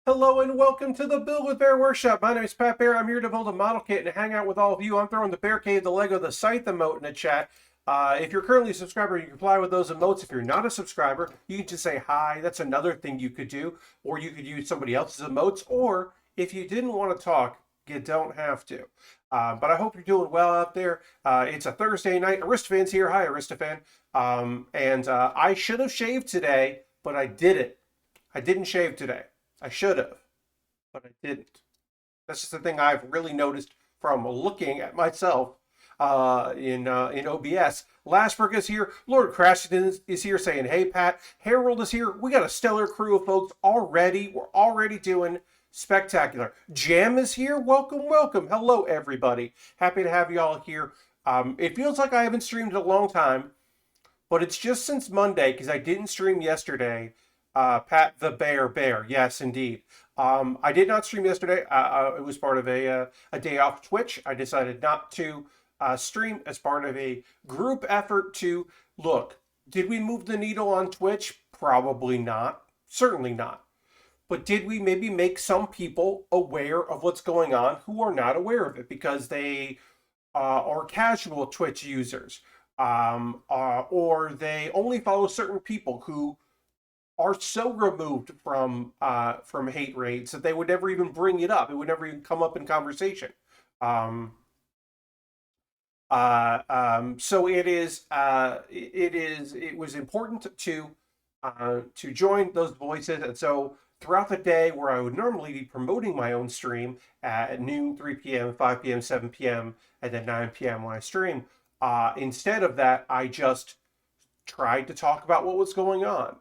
Hello and welcome to the Build with Bear Workshop. My name is Pat Bear. I'm here to build a model kit and hang out with all of you. I'm throwing the Bear Cave, the Lego, the Scythe emote in the chat. If you're currently a subscriber, you can reply with those emotes. If you're not a subscriber, you can just say hi. That's another thing you could do. Or you could use somebody else's emotes. Or if you didn't want to talk, you don't have to. But I hope you're doing well out there. It's a Thursday night. Aristofan's here. Hi, Aristofan. I should have shaved today, but I didn't. I didn't shave today. I should have, but I didn't. That's just the thing I've really noticed from looking at myself in OBS. Lashberg is here. Lord Crashton is here saying, hey, Pat. Harold is here. We got a stellar crew of folks already. We're already doing spectacular. Jam is here. Welcome, welcome. Hello, everybody. Happy to have you all here. It feels like I haven't streamed in a long time, but it's just since Monday because I didn't stream yesterday. Pat the Baer. Yes, indeed. I did not stream yesterday. It was part of a day off Twitch. I decided not to stream as part of a group effort to look. Did we move the needle on Twitch? Probably not. Certainly not. But did we maybe make some people aware of what's going on who are not aware of it because they are casual Twitch users, or they only follow certain people who are so removed from hate raids that they would never even bring it up. It would never even come up in conversation. So it was important to join those voices, and so throughout the day, where I would normally be promoting my own stream at noon, 3 p.m., 5 p.m., 7 p.m., and then 9 p.m. when I stream, instead of that, I just tried to talk about what was going on,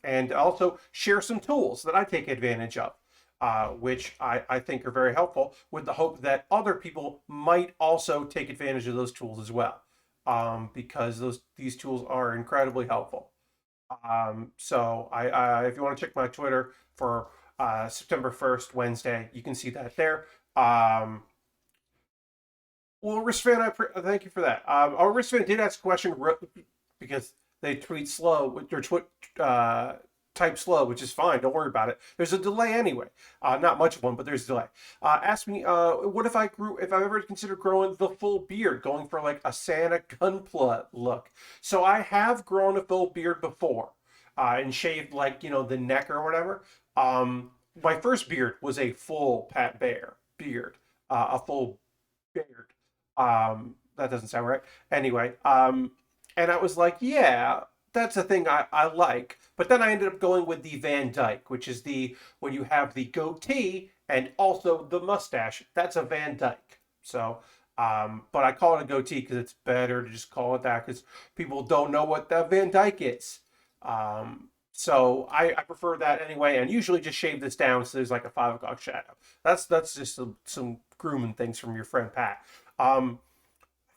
and also share some tools that I take advantage of, which I think are very helpful, with the hope that other people might also take advantage of those tools as well, because these tools are incredibly helpful. So if you want to check my Twitter for September 1st, Wednesday, you can see that there. Well, Wristfan, thank you for that. Our Wristfan did ask a question because they tweet slow, or type slow, which is fine. Don't worry about it. There's a delay anyway. Not much of one, but there's a delay. Ask me, what if I've ever considered growing the full beard, going for like a Santa Gunpla look. So I have grown a full beard before, and shaved like, the neck or whatever. My first beard was a full Pat Bear beard, a full beard. That doesn't sound right. Anyway, and I was like, yeah, that's a thing I like. But then I ended up going with the Van Dyke, which is when you have the goatee and also the mustache. That's a Van Dyke. So, but I call it a goatee because it's better to just call it that, because people don't know what the Van Dyke is. So I prefer that anyway, and usually just shave this down so there's like a 5 o'clock shadow. That's just some grooming things from your friend Pat.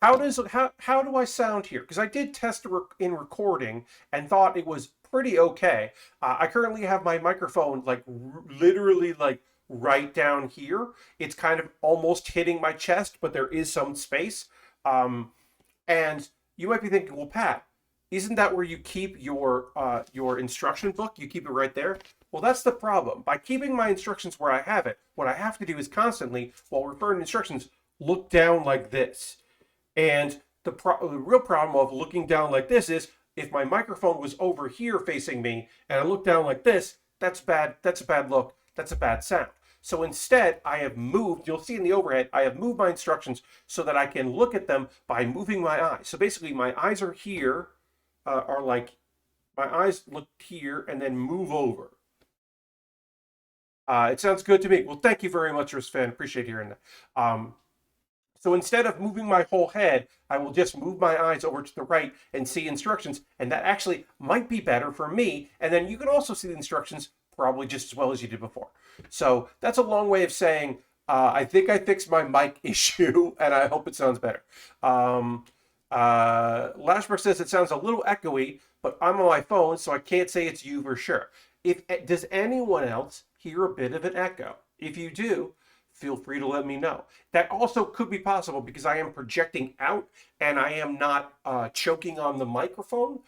How do I sound here? Because I did test in recording and thought it was pretty okay. I currently have my microphone like literally like right down here. It's kind of almost hitting my chest, but there is some space. And you might be thinking, well, Pat, isn't that where you keep your instruction book? You keep it right there? Well, that's the problem. By keeping my instructions where I have it, what I have to do is constantly, while referring to instructions, look down like this. And the real problem of looking down like this is, if my microphone was over here facing me and I look down like this, that's bad. That's a bad look. That's a bad sound. So instead, I have moved, you'll see in the overhead, I have moved my instructions so that I can look at them by moving my eyes. So basically, my eyes are here, my eyes look here and then move over. It sounds good to me. Well, thank you very much, Fan. Appreciate hearing that. So instead of moving my whole head, I will just move my eyes over to the right and see instructions, and that actually might be better for me. And then you can also see the instructions probably just as well as you did before. So that's a long way of saying, I think I fixed my mic issue, and I hope it sounds better. Lashberg says it sounds a little echoey, but I'm on my phone, so I can't say it's you for sure. Does anyone else hear a bit of an echo? If you do, feel free to let me know. That also could be possible because I am projecting out and I am not choking on the microphone,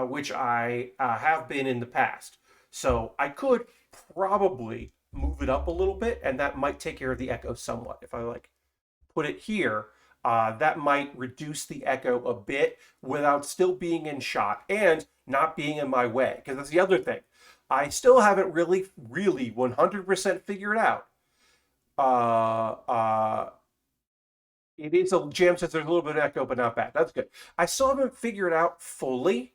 which I have been in the past. So I could probably move it up a little bit, and that might take care of the echo somewhat. If I like put it here, that might reduce the echo a bit without still being in shot and not being in my way. Because that's the other thing. I still haven't really 100% figured out. Uh, uh, it is a jam says there's a little bit of echo, but not bad. That's good. I still haven't figured out fully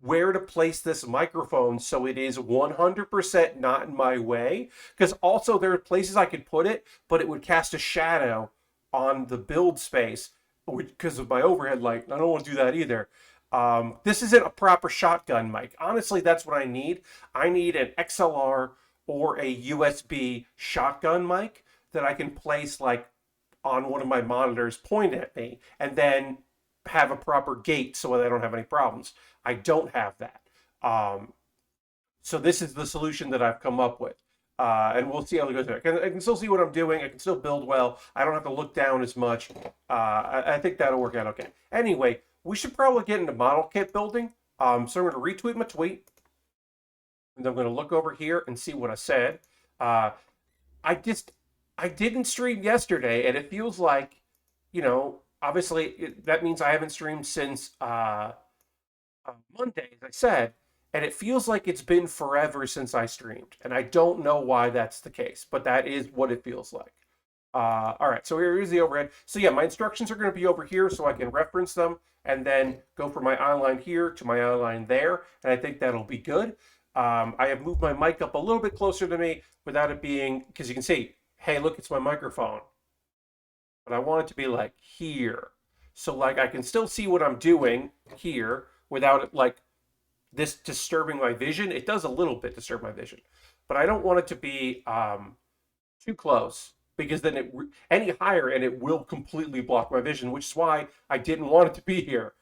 where to place this microphone so it is 100% not in my way. Because also there are places I could put it, but it would cast a shadow on the build space because of my overhead light. I don't want to do that either. This isn't a proper shotgun mic. Honestly, that's what I need. I need an XLR or a USB shotgun mic that I can place like on one of my monitors, point at me, and then have a proper gate so that I don't have any problems. I don't have that. So this is the solution that I've come up with. And we'll see how it goes there. I can still see what I'm doing. I can still build well. I don't have to look down as much. I think that'll work out okay. Anyway, we should probably get into model kit building. So I'm going to retweet my tweet. And I'm going to look over here and see what I said. I didn't stream yesterday, and it feels like, obviously that means I haven't streamed since Monday, as I said, and it feels like it's been forever since I streamed, and I don't know why that's the case, but that is what it feels like. All right, so here's the overhead. So yeah, my instructions are going to be over here so I can reference them and then go from my eye line here to my eye line there, and I think that'll be good. I have moved my mic up a little bit closer to me without it being, because you can see, hey, look, it's my microphone. But I want it to be like here. So like I can still see what I'm doing here without it like this disturbing my vision. It does a little bit disturb my vision, but I don't want it to be too close because then any higher and it will completely block my vision, which is why I didn't want it to be here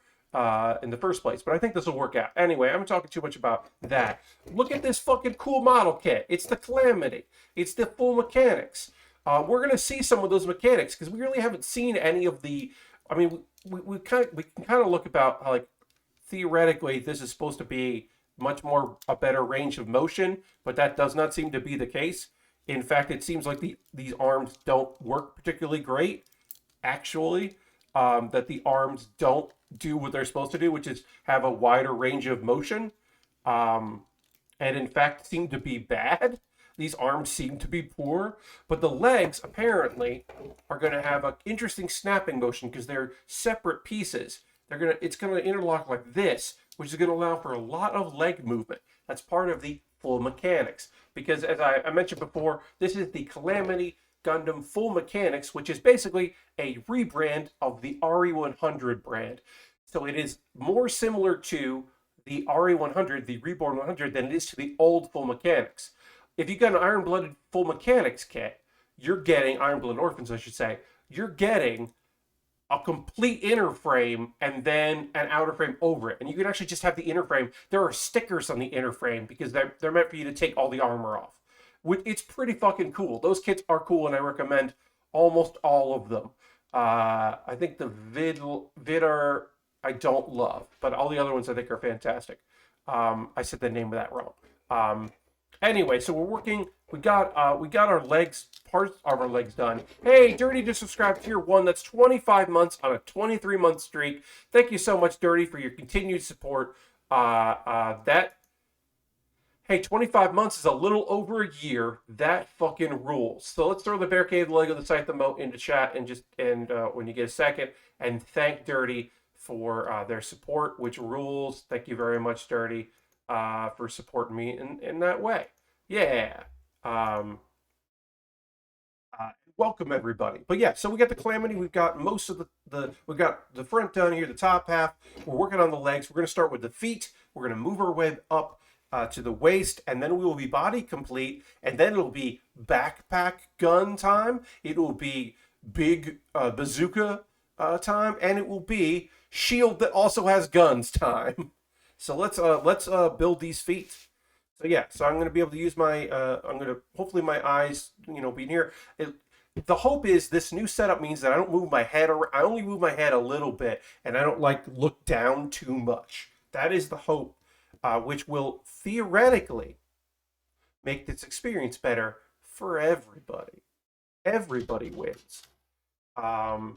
in the first place. But I think this will work out. Anyway, I'm talking too much about that. Look at this fucking cool model kit. It's the Calamity. It's the full mechanics. We're going to see some of those mechanics because we really haven't seen any of the. I mean, we can kind of look about how, like, theoretically this is supposed to be much more a better range of motion, but that does not seem to be the case. In fact, it seems like these arms don't work particularly great. Actually, that the arms don't do what they're supposed to do, which is have a wider range of motion, and in fact seem to be bad. These arms seem to be poor, but the legs apparently are going to have an interesting snapping motion because they're separate pieces. It's going to interlock like this, which is going to allow for a lot of leg movement. That's part of the full mechanics. Because as I mentioned before, this is the Calamity Gundam Full Mechanics, which is basically a rebrand of the RE100 brand. So it is more similar to the RE100, the Reborn 100, than it is to the old Full Mechanics. If you got an Iron-Blooded Full Mechanics kit, you're getting, Iron-Blooded Orphans, I should say, you're getting a complete inner frame and then an outer frame over it. And you can actually just have the inner frame. There are stickers on the inner frame because they're meant for you to take all the armor off. It's pretty fucking cool. Those kits are cool, and I recommend almost all of them. I think the Vidar I don't love, but all the other ones I think are fantastic. I said the name of that wrong. Anyway, so we're working. We got our legs, parts of our legs done. Hey, Dirty just subscribed to Tier 1. That's 25 months on a 23-month streak. Thank you so much, Dirty, for your continued support. Hey, 25 months is a little over a year. That fucking rules. So let's throw the barricade Lego the Scythe emote into chat and when you get a second, and thank Dirty for their support, which rules. Thank you very much, Dirty, for supporting me in that way. Yeah. Welcome everybody. But yeah, so we got the Calamity. We've got most of we've got the front down here, the top half. We're working on the legs. We're going to start with the feet. We're going to move our way up to the waist, and then we will be body complete, and then it'll be backpack gun time. It will be big bazooka time, and it will be shield that also has guns time. So let's build these feet. So yeah, so I'm going to be able to use my, hopefully my eyes, be near. The hope is this new setup means that I don't move my head, I only move my head a little bit, and I don't look down too much. That is the hope, which will theoretically make this experience better for everybody. Everybody wins. So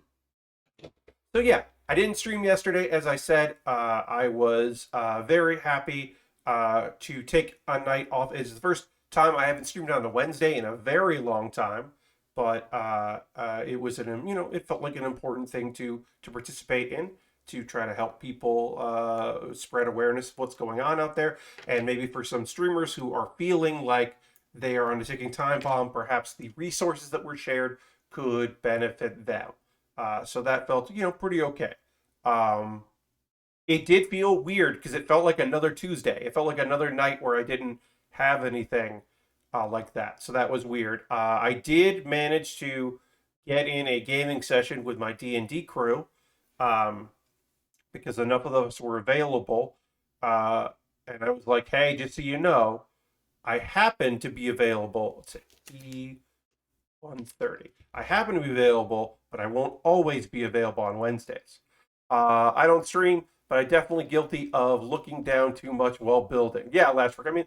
yeah, I didn't stream yesterday. As I said, I was very happy to take a night off. It's the first time I haven't streamed on a Wednesday in a very long time, but it was it felt like an important thing to participate in, to try to help people spread awareness of what's going on out there, and maybe for some streamers who are feeling like they are on a ticking time bomb, perhaps the resources that were shared could benefit them. So that felt, pretty okay. It did feel weird because it felt like another Tuesday. It felt like another night where I didn't have anything like that. So that was weird. I did manage to get in a gaming session with my D&D crew because enough of us were available. And I was like, hey, just so you know, I happen to be available. Let's see, 1:30. I happen to be available, but I won't always be available on Wednesdays. I don't stream, but I'm definitely guilty of looking down too much while building. Yeah, Lashbrook. I mean,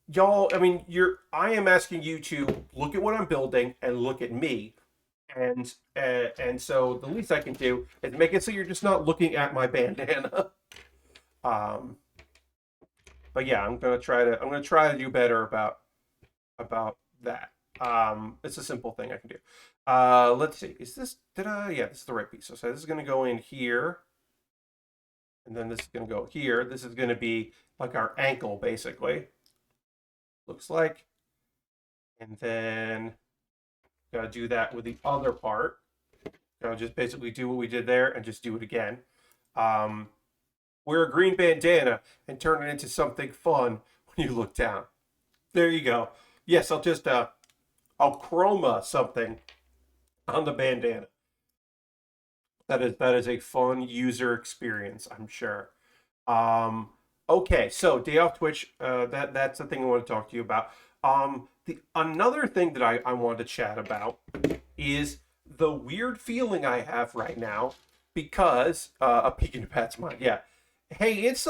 y'all. I mean, I am asking you to look at what I'm building and look at me, and so the least I can do is make it so you're just not looking at my bandana. But yeah, I'm gonna try to do better about that. It's a simple thing I can do. Let's see. Is this, yeah, this is the right piece. So this is going to go in here. And then this is going to go here. This is going to be like our ankle, basically. Looks like. And then got to do that with the other part. Got to just basically do what we did there and just do it again. Wear a green bandana and turn it into something fun when you look down. There you go. Yes, I'll just I'll chroma something on the bandana. That is a fun user experience, I'm sure. Okay, so day off Twitch. That's the thing I want to talk to you about. The another thing that I want to chat about is the weird feeling I have right now because a peek into Pat's mind. Yeah. Hey, it's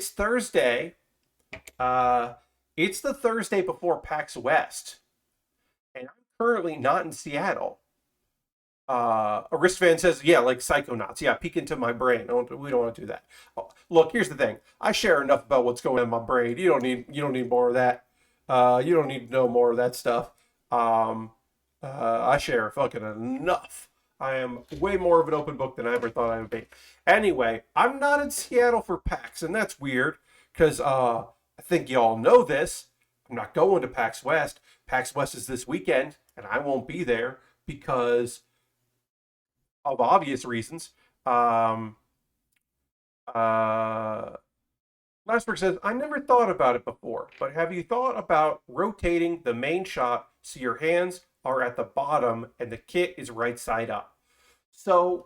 Thursday. It's the Thursday before PAX West, and I'm currently not in Seattle. Aristfan says, yeah, like Psychonauts. Yeah, peek into my brain. We don't want to do that. Oh, look, here's the thing. I share enough about what's going on in my brain. You don't need more of that. You don't need to know more of that stuff. I share fucking enough. I am way more of an open book than I ever thought I would be. Anyway, I'm not in Seattle for PAX, and that's weird because I think y'all know this. I'm not going to PAX West. PAX West is this weekend, and I won't be there because of obvious reasons. Lastberg says, I never thought about it before, but have you thought about rotating the main shot so your hands are at the bottom and the kit is right side up? So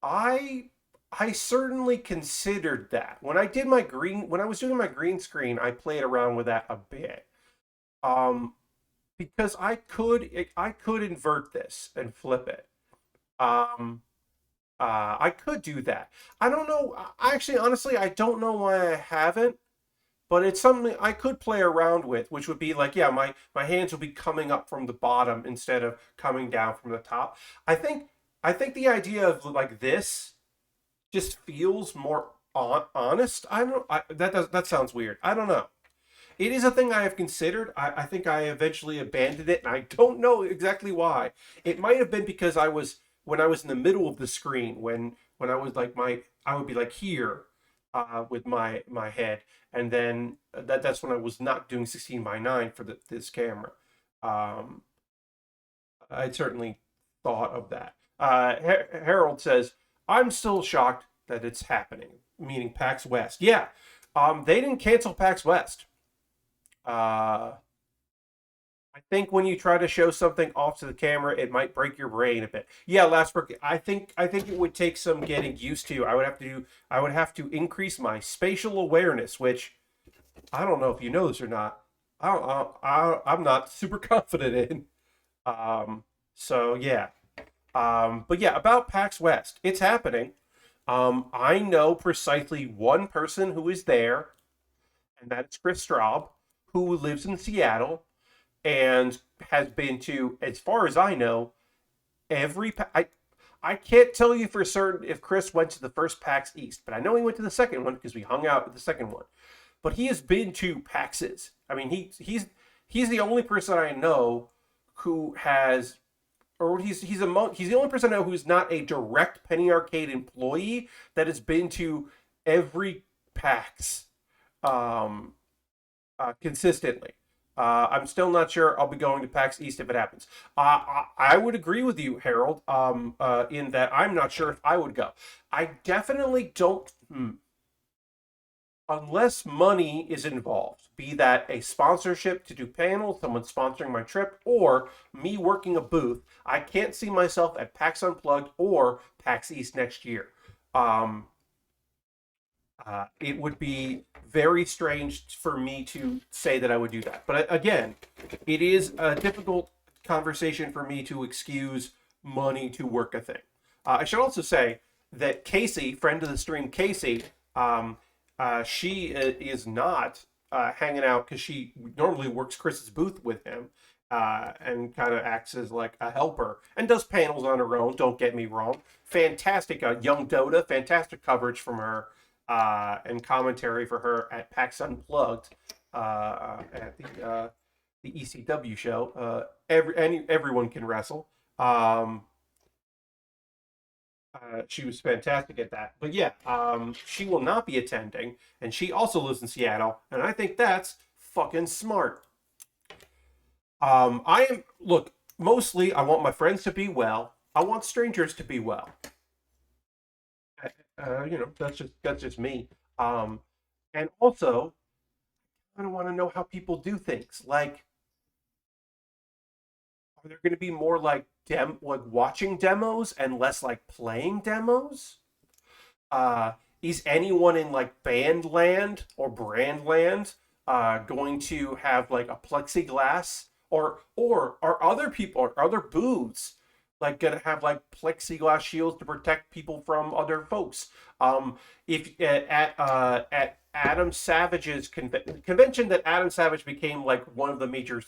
I certainly considered that. When I was doing my green screen, I played around with that a bit. Because I could invert this and flip it. I could do that. I don't know. Actually, honestly, I don't know why I haven't, but it's something I could play around with, which would be like, yeah, my hands will be coming up from the bottom instead of coming down from the top. I think the idea of like this just feels more honest. That sounds weird. I don't know. It is a thing I have considered. I think I eventually abandoned it, and I don't know exactly why. It might have been because when I was in the middle of the screen, when I was like I would be like here with my head, and then that's when I was not doing 16:9 for this camera. I'd certainly thought of that. Harold says, I'm still shocked that it's happening, meaning PAX West. Yeah, they didn't cancel PAX West. I think when you try to show something off to the camera, it might break your brain a bit. Yeah, Lastbrook, I think it would take some getting used to. I would have to increase my spatial awareness, which I don't know if you know this or not. I'm not super confident in. So yeah. But yeah, about PAX West, it's happening. I know precisely one person who is there, and that's Chris Straub, who lives in Seattle and has been to, as far as I know, I can't tell you for certain if Chris went to the first PAX East, but I know he went to the second one because we hung out at the second one. But he has been to PAXs. I mean, he's the only person I know who has, or he's the only person I know who's not a direct Penny Arcade employee that has been to every PAX um, consistently. I'm still not sure I'll be going to PAX East if it happens. I would agree with you, Harold, in that I'm not sure if I would go. I definitely don't. Unless money is involved, be that a sponsorship to do panels, someone sponsoring my trip, or me working a booth, I can't see myself at PAX Unplugged or PAX East next year. Um, it would be very strange for me to say that I would do that. But again, it is a difficult conversation for me to excuse money to work a thing. I should also say that Casey, friend of the stream, Casey, she is not hanging out because she normally works Chris's booth with him and kind of acts as like a helper and does panels on her own. Don't get me wrong. Fantastic, young Dota, fantastic coverage from her and commentary for her at PAX Unplugged at the ECW show. Everyone can wrestle. She was fantastic at that. But yeah, she will not be attending, and she also lives in Seattle, and I think that's fucking smart. I am look, mostly I want my friends to be well. I want strangers to be well. That's just me. Um, and also, I don't want to know how people do things. Like, are there going to be more like like watching demos and less like playing demos? Uh, is anyone in like band land or brand land going to have like a plexiglass or are other people or other booths like gonna have like plexiglass shields to protect people from other folks? If at Adam Savage's convention that Adam Savage became like one of the major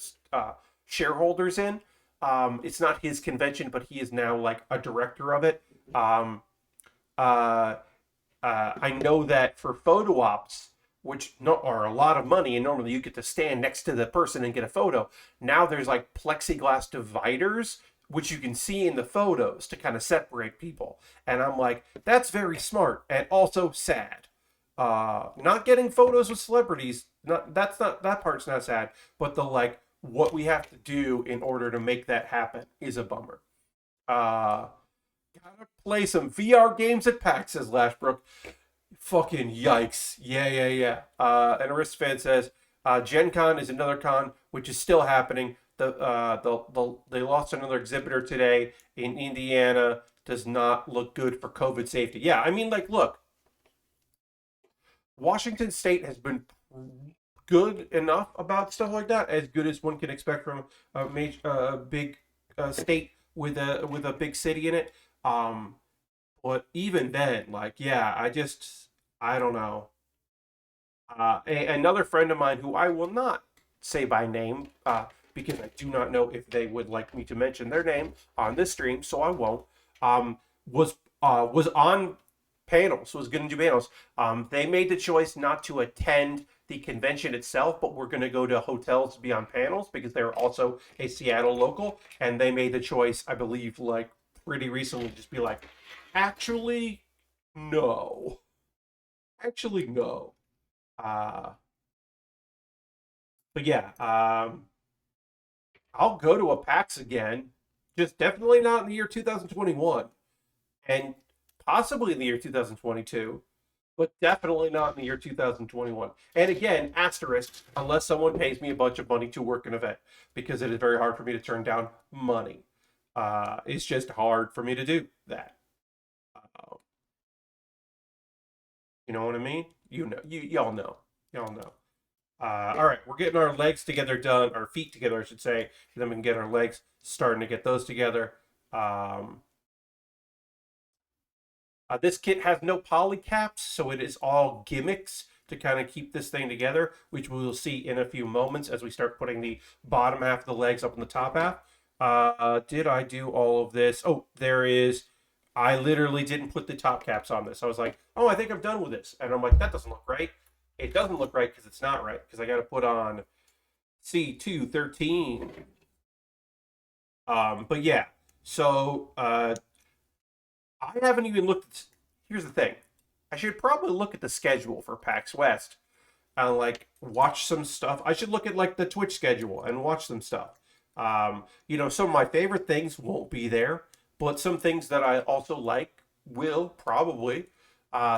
shareholders in, it's not his convention, but he is now like a director of it. Uh, I know that for photo ops, which are a lot of money, and normally you get to stand next to the person and get a photo. Now there's like plexiglass dividers, which you can see in the photos to kind of separate people. And I'm like, that's very smart and also sad. Not getting photos with celebrities, not that part's not sad, but the like what we have to do in order to make that happen is a bummer. Uh, Gotta play some VR games at PAX, says Lashbrook. Fucking yikes. Yeah, yeah, yeah. And Aristfan says, Gen Con is another con, which is still happening. They lost another exhibitor today in Indiana. Does not look good for COVID safety. Yeah, I mean, like, look, Washington State has been good enough about stuff like that, as good as one can expect from a big state with a big city in it. Um, but even then, like, yeah, I don't know. Another friend of mine who I will not say by name, because I do not know if they would like me to mention their name on this stream, so I won't. Um, was on panels, was going to do panels. They made the choice not to attend the convention itself, but we're going to go to hotels to be on panels because they're also a Seattle local, and they made the choice, I believe, like pretty recently, just be like, actually, no, actually, no. Uh, but yeah, I'll go to a PAX again. Just definitely not in the year 2021, and possibly in the year 2022, but definitely not in the year 2021. And again, asterisk, unless someone pays me a bunch of money to work an event, because it is very hard for me to turn down money. It's just hard for me to do that. Uh, you know what I mean? You know, y'all know. All right, we're getting our legs together done, our feet together, I should say, and then we can get our legs starting to get those together. Um, this kit has no poly caps, so it is all gimmicks to kind of keep this thing together, which we will see in a few moments as we start putting the bottom half of the legs up on the top half. Did I do all of this? Oh, there is. I literally didn't put the top caps on this. I was like, oh, I think I'm done with this. And I'm like, that doesn't look right. It doesn't look right because it's not right. Because I got to put on C213. But yeah. So I haven't even looked at. Here's the thing. I should probably look at the schedule for PAX West and like watch some stuff. I should look at like the Twitch schedule and watch some stuff. Some of my favorite things won't be there, but some things that I also like will probably.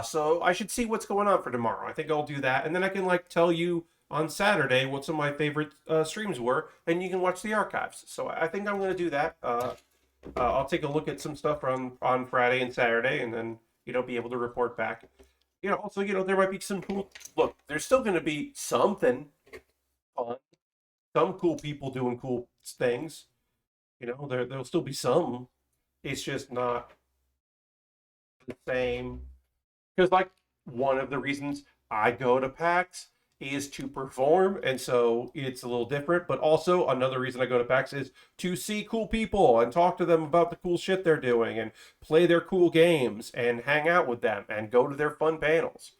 So I should see what's going on for tomorrow. I think I'll do that, and then I can like tell you on Saturday what some of my favorite streams were, and you can watch the archives. So I think I'm going to do that. I'll take a look at some stuff on Friday and Saturday, and then be able to report back. Also, there might be some cool. Look, there's still going to be something fun, some cool people doing cool things. There'll still be some. It's just not the same. Because like one of the reasons I go to PAX is to perform, and so it's a little different. But also another reason I go to PAX is to see cool people and talk to them about the cool shit they're doing and play their cool games and hang out with them and go to their fun panels.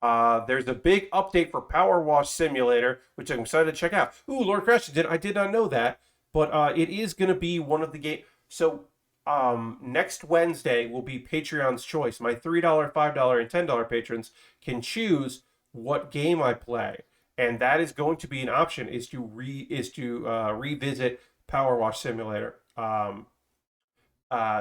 There's a big update for Power Wash Simulator, which I'm excited to check out. Ooh, Lord Crash, I did not know that, but it is going to be one of the games. So next Wednesday will be Patreon's choice. My $3, $5, and $10 patrons can choose what game I play, and that is going to be an option. Is to revisit Power Wash Simulator.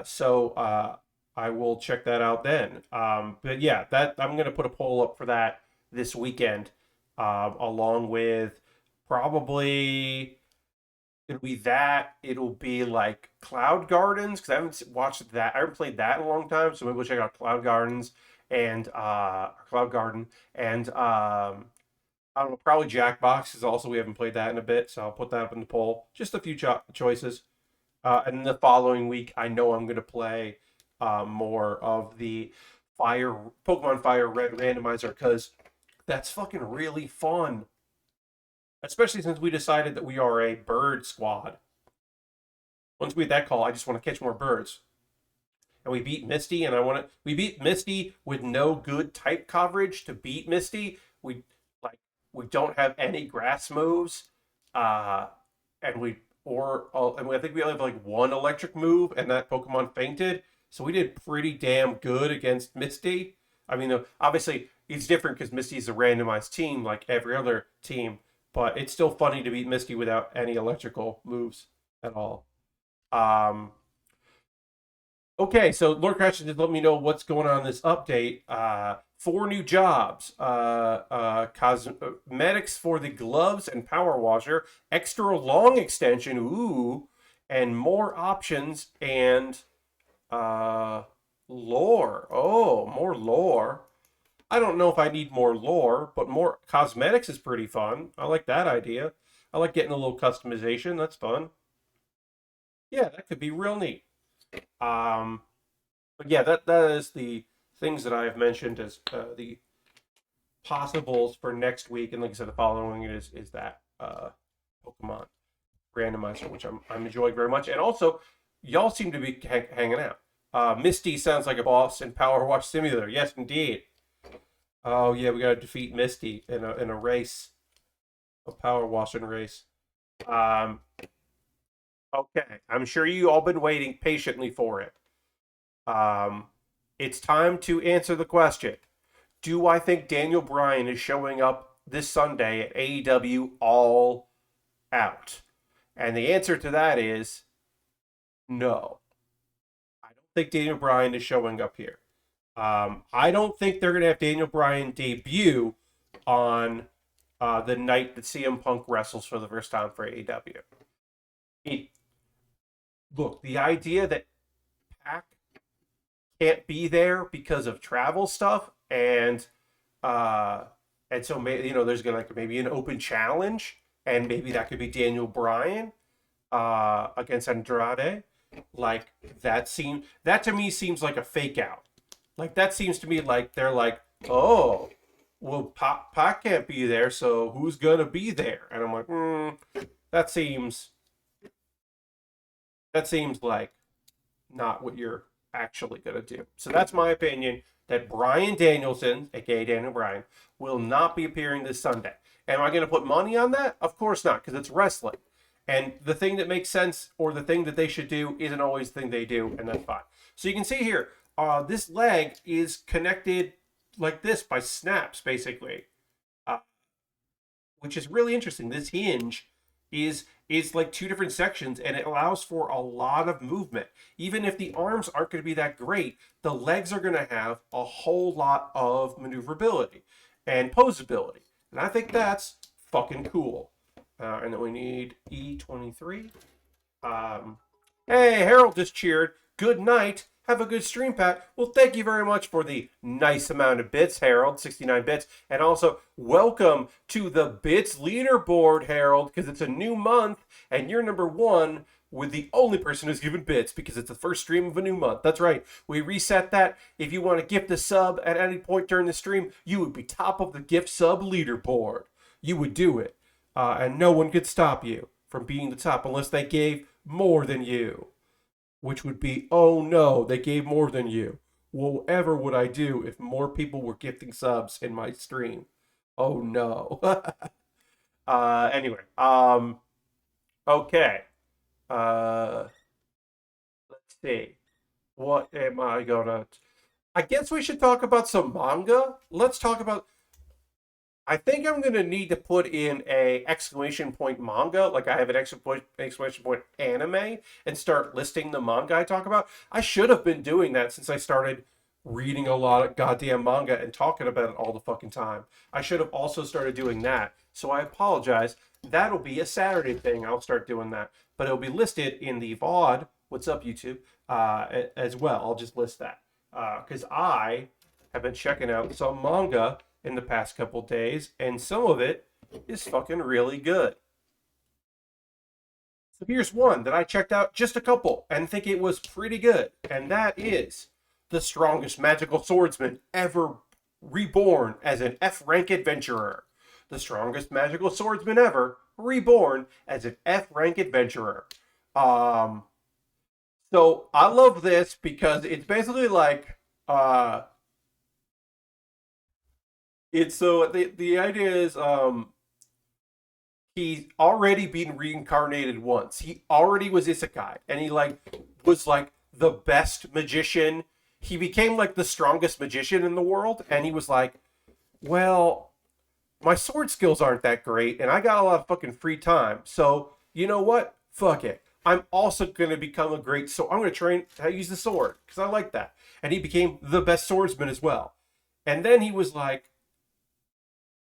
So I will check that out then. But yeah, that I'm going to put a poll up for that this weekend, along with probably it'll be that. It'll be like Cloud Gardens because I haven't watched that. I haven't played that in a long time, so maybe we'll check out Cloud Gardens and Cloud Garden and I don't know, probably Jackbox is also we haven't played that in a bit, so I'll put that up in the poll. Just a few choices. And the following week, I know I'm going to play more of the Pokemon Fire Red randomizer because that's fucking really fun. Especially since we decided that we are a bird squad. Once we had that call, I just want to catch more birds. And we beat Misty, and we beat Misty with no good type coverage to beat Misty. We don't have any grass moves, and I think we only have like one electric move, and that Pokemon fainted. So we did pretty damn good against Misty. I mean, obviously it's different because Misty is a randomized team like every other team, but it's still funny to beat Misty without any electrical moves at all. Okay, so Lord Crash just let me know what's going on in this update. 4 new jobs. Cosmetics for the gloves and power washer. Extra long extension. Ooh. And more options and lore. Oh, more lore. I don't know if I need more lore, but more cosmetics is pretty fun. I like that idea. I like getting a little customization. That's fun. Yeah, that could be real neat. But yeah, that is the things that I have mentioned as the possibles for next week, and like I said, the following is that Pokemon randomizer, which I'm enjoying very much, and also y'all seem to be hanging out. Misty sounds like a boss in Power Wash Simulator. Yes, indeed. Oh yeah, we gotta defeat Misty in a race, a power washing race. Okay, I'm sure you all been waiting patiently for it. It's time to answer the question. Do I think Daniel Bryan is showing up this Sunday at AEW All Out? And the answer to that is no. I don't think Daniel Bryan is showing up here. I don't think they're going to have Daniel Bryan debut on the night that CM Punk wrestles for the first time for AEW. Look, the idea that Pac can't be there because of travel stuff, and so there's gonna maybe an open challenge, and maybe that could be Daniel Bryan against Andrade. Like that to me seems like a fake out. Like that seems to me like they're like, oh, well, Pot can't be there, so who's gonna be there? And I'm like, that seems that seems like not what you're actually gonna do. So that's my opinion. That Brian Danielson, aka Daniel Bryan, will not be appearing this Sunday. Am I going to put money on that? Of course not, because it's wrestling. And the thing that makes sense or the thing that they should do isn't always the thing they do, and that's fine. So you can see here, this leg is connected like this by snaps, basically, uh, which is really interesting. This hinge is like two different sections, and it allows for a lot of movement. Even if the arms aren't going to be that great, the legs are going to have a whole lot of maneuverability and posability. And I think that's fucking cool. And then we need E23. Um, hey, Harold just cheered. Good night. Have a good stream, Pat. Well, thank you very much for the nice amount of bits, Harold, 69 bits. And also, welcome to the bits leaderboard, Harold, because it's a new month, and you're number one with the only person who's given bits because it's the first stream of a new month. That's right. We reset that. If you want to gift a sub at any point during the stream, you would be top of the gift sub leaderboard. You would do it. And no one could stop you from being the top unless they gave more than you, which would be, oh no, they gave more than you. Whatever would I do if more people were gifting subs in my stream? Oh no. Anyway, okay. Uh, let's see. What am I gonna? I guess we should talk about some manga. Let's talk about. I think I'm gonna need to put in a exclamation point manga, like I have an exclamation point anime, and start listing the manga I talk about. I should have been doing that since I started reading a lot of goddamn manga and talking about it all the fucking time. I should have also started doing that. So I apologize. That'll be a Saturday thing. I'll start doing that, but it'll be listed in the VOD. What's up, YouTube? As well. I'll just list that because I have been checking out some manga in the past couple days, and some of it is fucking really good. So here's one that I checked out just a couple and think it was pretty good, and that is The Strongest Magical Swordsman Ever Reborn as an F rank adventurer. The Strongest Magical Swordsman Ever Reborn as an F rank adventurer. Um, so I love this because it's basically like it's so the idea is he's already been reincarnated once. He already was isekai, and he like was like the best magician. He became like the strongest magician in the world, and he was like, well, my sword skills aren't that great, and I got a lot of fucking free time. So you know what? Fuck it. I'm also gonna become a great sword. I'm gonna train how to use the sword because I like that. And he became the best swordsman as well. And then he was like,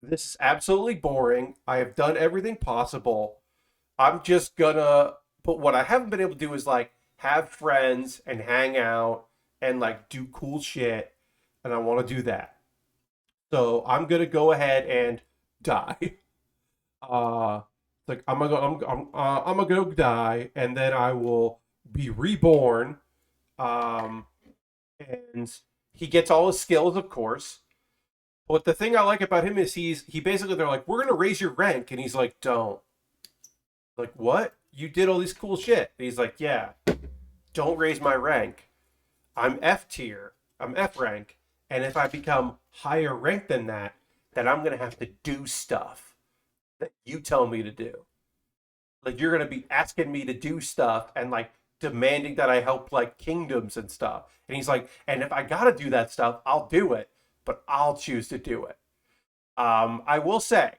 this is absolutely boring. I have done everything possible. I'm just gonna. But what I haven't been able to do is like have friends and hang out and like do cool shit. And I want to do that. So I'm gonna go ahead and die. Uh, like I'm gonna go die, and then I will be reborn. Um, and he gets all his skills, of course. But the thing I like about him is he basically they're like, we're gonna raise your rank, and he's like, don't. Like, what? You did all this cool shit. And he's like, yeah, don't raise my rank. I'm F tier. I'm F rank. And if I become higher rank than that, then I'm gonna have to do stuff that you tell me to do. Like you're gonna be asking me to do stuff and like demanding that I help like kingdoms and stuff. And he's like, and if I gotta do that stuff, I'll do it, but I'll choose to do it. I will say,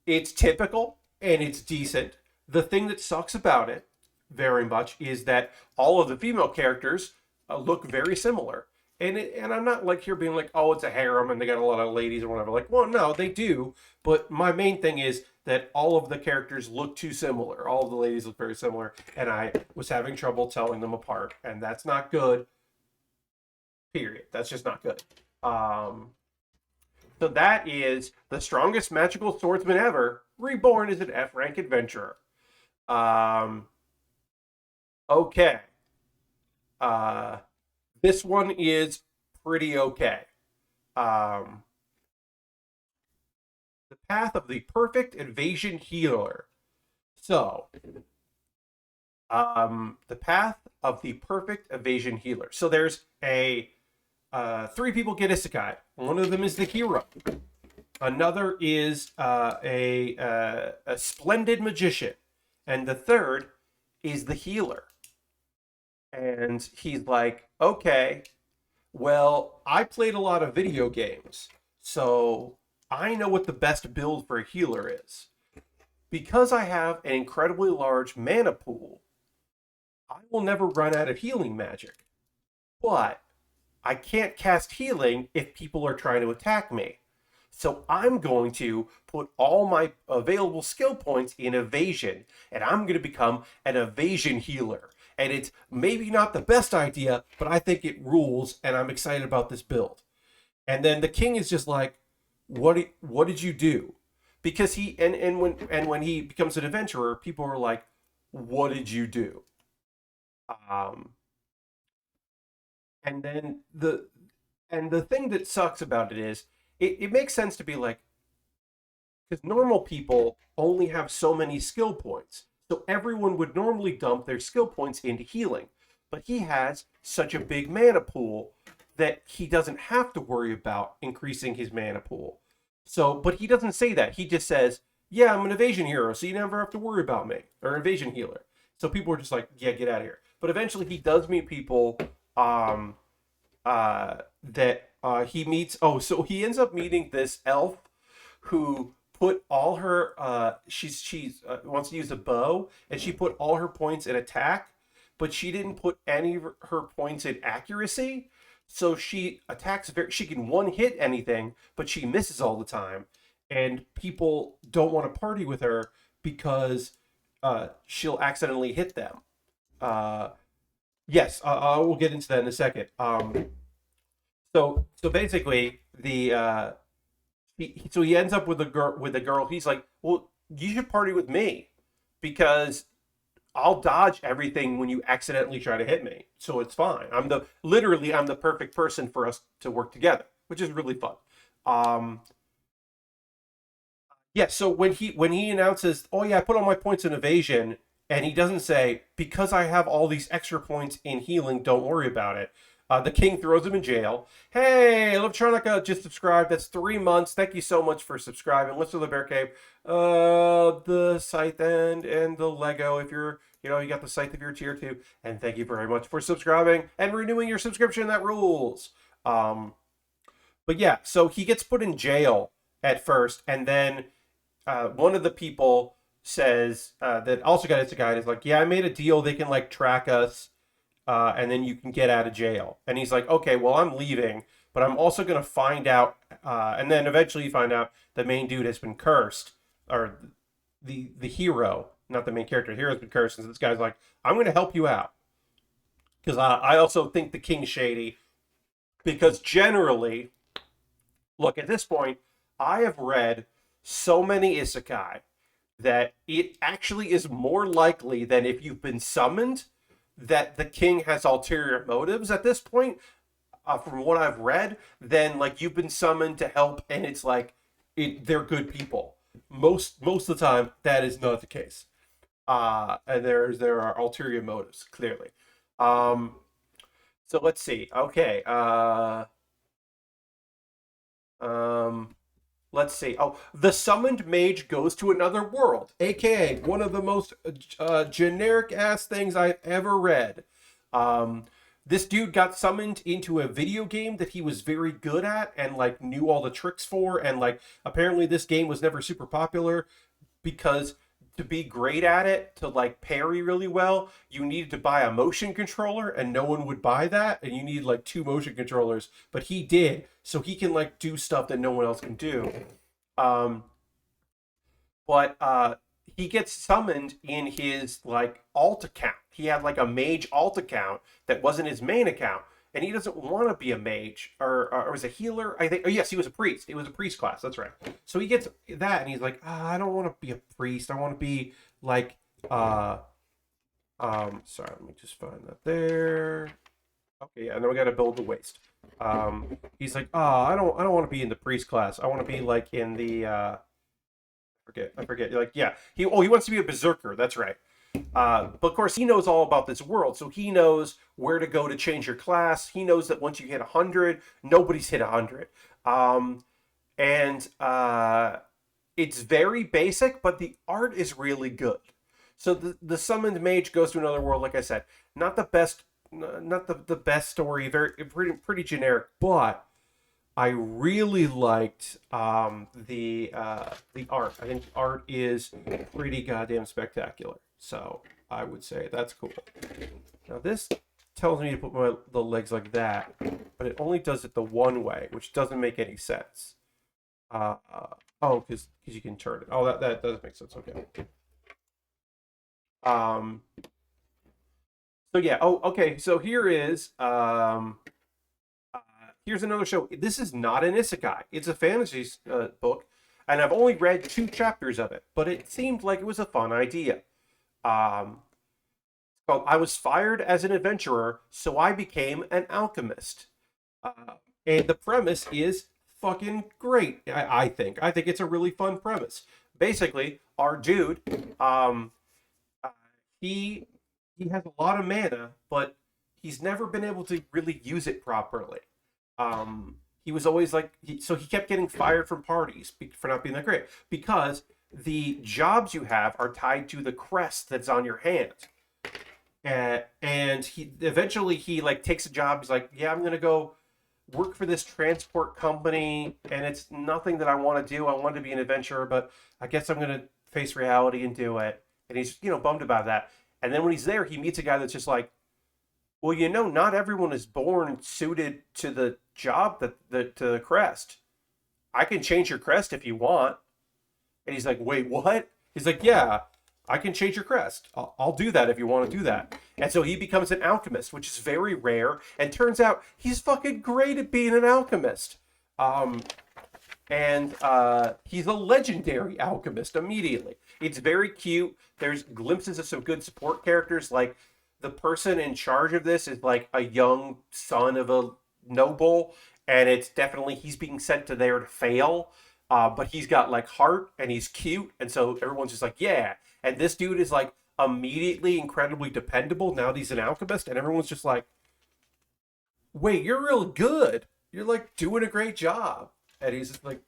it's typical and it's decent. The thing that sucks about it very much is that all of the female characters look very similar. And I'm not like here being like, oh, it's a harem and they got a lot of ladies or whatever. Like, well, no, they do. But my main thing is that all of the characters look too similar. All of the ladies look very similar. And I was having trouble telling them apart. And that's not good. Period. That's just not good. So that is The Strongest Magical Swordsman Ever, Reborn as an F rank adventurer. Okay. This one is pretty okay. Um, The path of the perfect evasion healer. So, the path of the perfect evasion healer. So there's a three people get isekai. One of them is the hero. Another is a splendid magician, and the third is the healer. And he's like, okay, well, I played a lot of video games, so I know what the best build for a healer is. Because I have an incredibly large mana pool, I will never run out of healing magic. But I can't cast healing if people are trying to attack me. So I'm going to put all my available skill points in evasion, and I'm going to become an evasion healer. And it's maybe not the best idea, but I think it rules, and I'm excited about this build. And then the king is just like, what did you do? Because when he becomes an adventurer, people are like, what did you do? Um, and then the thing that sucks about it is it makes sense to be like, because normal people only have so many skill points. So everyone would normally dump their skill points into healing. But he has such a big mana pool that he doesn't have to worry about increasing his mana pool. So, but he doesn't say that. He just says, yeah, I'm an evasion hero, so you never have to worry about me, or evasion healer. So people are just like, yeah, get out of here. But eventually he does meet people um, that he meets. Oh, so he ends up meeting this elf who put all her she's wants to use a bow, and she put all her points in attack, but she didn't put any of her points in accuracy. So she attacks very, she can one hit anything, but she misses all the time, and people don't want to party with her because she'll accidentally hit them. uh yes, I will get into that in a second. So basically so he ends up with a girl. He's like, well, you should party with me because I'll dodge everything when you accidentally try to hit me, so it's fine. I'm the perfect person for us to work together, which is really fun. um yeah, so when he announces, oh yeah, I put all my points in evasion, and he doesn't say, because I have all these extra points in healing, don't worry about it. The king throws him in jail. Hey, Electronica just subscribed. That's 3 months. Thank you so much for subscribing. Let's do the Bear Cave. The scythe and the Lego. If you're, you got the scythe if you're tier 2. And thank you very much for subscribing and renewing your subscription. That rules. But yeah, so he gets put in jail at first, and then one of the people says that also got a guide is like, yeah, I made a deal. They can like track us, and then you can get out of jail. And he's like, okay, well, I'm leaving, but I'm also going to find out. And then eventually you find out the main dude has been cursed, or the hero, not the main character. The hero has been cursed. And so this guy's like, I'm going to help you out. Because I also think the king's shady. Because generally, look, at this point, I have read so many isekai that it actually is more likely than if you've been summoned that the king has ulterior motives at this point, from what I've read, than like you've been summoned to help and it's like they're good people. Most of the time, that is not the case. And there are ulterior motives, clearly. Um, so let's see. Okay. Um, let's see. Oh, the summoned mage goes to another world, aka one of the most generic ass things I've ever read. Um, this dude got summoned into a video game that he was very good at and like knew all the tricks for, and like apparently this game was never super popular because to be great at it, to like parry really well, you needed to buy a motion controller, and no one would buy that, and you need like two motion controllers, but he did, so he can like do stuff that no one else can do. um but he gets summoned in his like alt account. He had like a mage alt account that wasn't his main account, and he doesn't want to be a mage, or was a healer, I think. Oh yes, he was a priest. It was a priest class, that's right. So he gets that, and he's like, I don't want to be a priest. I want to be like sorry, let me just find that there. Okay, yeah, and then we got to build the waste. He's like, I don't want to be in the priest class. I want to be like in the I forget. Like, yeah, he wants to be a berserker. That's right. But of course, he knows all about this world, so he knows where to go to change your class. He knows that once you hit 100, nobody's hit 100. And it's very basic, but the art is really good. So the summoned mage goes to another world. Like I said, not the best, not the best story. Very pretty generic, but I really liked the art. I think the art is pretty goddamn spectacular. So I would say that's cool. Now this tells me to put the legs like that, but it only does it the one way, which doesn't make any sense. Oh, because you can turn it. Oh, that does make sense. Okay. Um. So yeah. Oh, okay. So here is here's another show. This is not an isekai. It's a fantasy book, and I've only read 2 chapters of it, but it seemed like it was a fun idea. Called I Was Fired as an Adventurer, so I Became an Alchemist. And the premise is fucking great, I think. I think it's a really fun premise. Basically, our dude, he has a lot of mana, but he's never been able to really use it properly. He was always like, so he kept getting fired from parties for not being that great because the jobs you have are tied to the crest that's on your hand. And he eventually like takes a job. He's like, yeah, I'm gonna go work for this transport company, and it's nothing that I want to do. I want to be an adventurer, but I guess I'm gonna face reality and do it. And he's bummed about that. And then when he's there, he meets a guy that's just like, well, not everyone is born suited to the job to the crest. I can change your crest if you want. And he's like, wait, what? He's like, yeah, I can change your crest. I'll do that if you want to do that. And so he becomes an alchemist, which is very rare. And turns out he's fucking great at being an alchemist. And he's a legendary alchemist immediately. It's very cute. There's glimpses of some good support characters. Like the person in charge of this is like a young son of a noble. And it's definitely, he's being sent to there to fail. But he's got like heart and he's cute. And so everyone's just like, yeah. And this dude is like immediately incredibly dependable now that he's an alchemist. And everyone's just like, wait, you're real good. You're like doing a great job. And he's just like,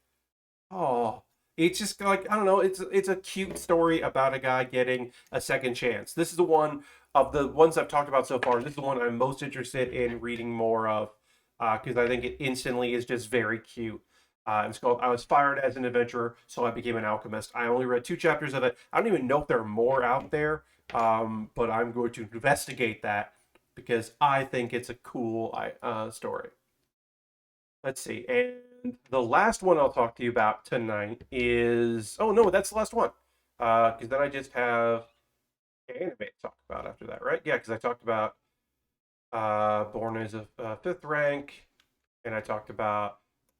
oh, it's just like, I don't know. It's a cute story about a guy getting a second chance. This is the one of the ones I've talked about so far. This is the one I'm most interested in reading more of because I think it instantly is just very cute. It's called I Was Fired as an Adventurer, so I Became an Alchemist. I only read 2 chapters of it. I don't even know if there are more out there, but I'm going to investigate that because I think it's a cool story. Let's see. And the last one I'll talk to you about tonight is... Oh, no, that's the last one. Because then I just have anime to talk about after that, right? Yeah, because I talked about Born as a 5th rank, and I talked about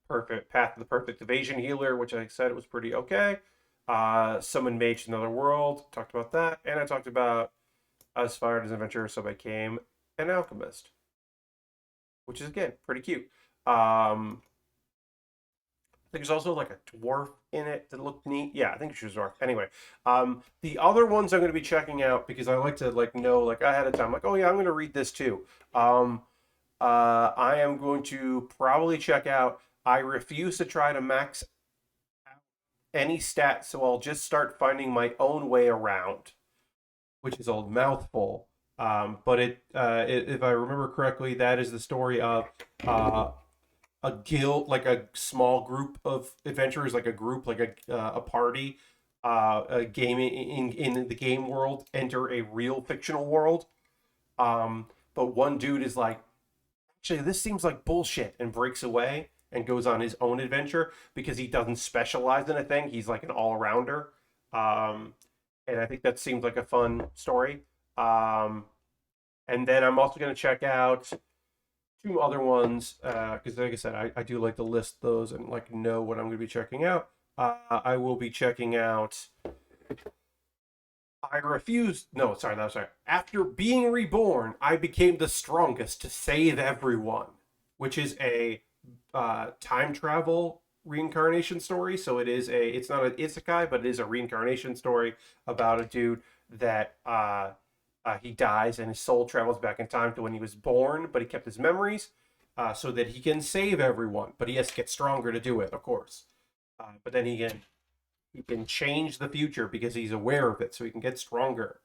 Perfect Path to the Perfect Evasion Healer, which I said it was pretty okay. Summon Mage to Another World, talked about that. And I talked about I Was Fired as an Adventurer, so I Became an Alchemist, which is, again, pretty cute. I think there's also like a dwarf in it that looked neat. Yeah, I think she was a dwarf. Anyway, the other ones I'm going to be checking out because I like to know ahead of time. Like, oh yeah, I'm going to read this too. I am going to probably check out. I refuse to try to max out any stats, so I'll just start finding my own way around, which is a mouthful. But if I remember correctly, that is the story of a guild, like a small group of adventurers, like a group, like a party, a game in the game world, enter a real fictional world. But one dude is like, actually, this seems like bullshit, and breaks away and goes on his own adventure because he doesn't specialize in a thing. He's like an all-rounder. And I think that seems like a fun story. And then I'm also going to check out 2 other ones because, like I said, I do like to list those and like know what I'm going to be checking out. I will be checking out. I refused. No, sorry, that was sorry. After being reborn, I became the strongest to save everyone, which is a time travel reincarnation story. So it's not an isekai, but it is a reincarnation story about a dude that he dies and his soul travels back in time to when he was born, but he kept his memories so that he can save everyone. But he has to get stronger to do it, of course. But then he can change the future because he's aware of it, so he can get stronger.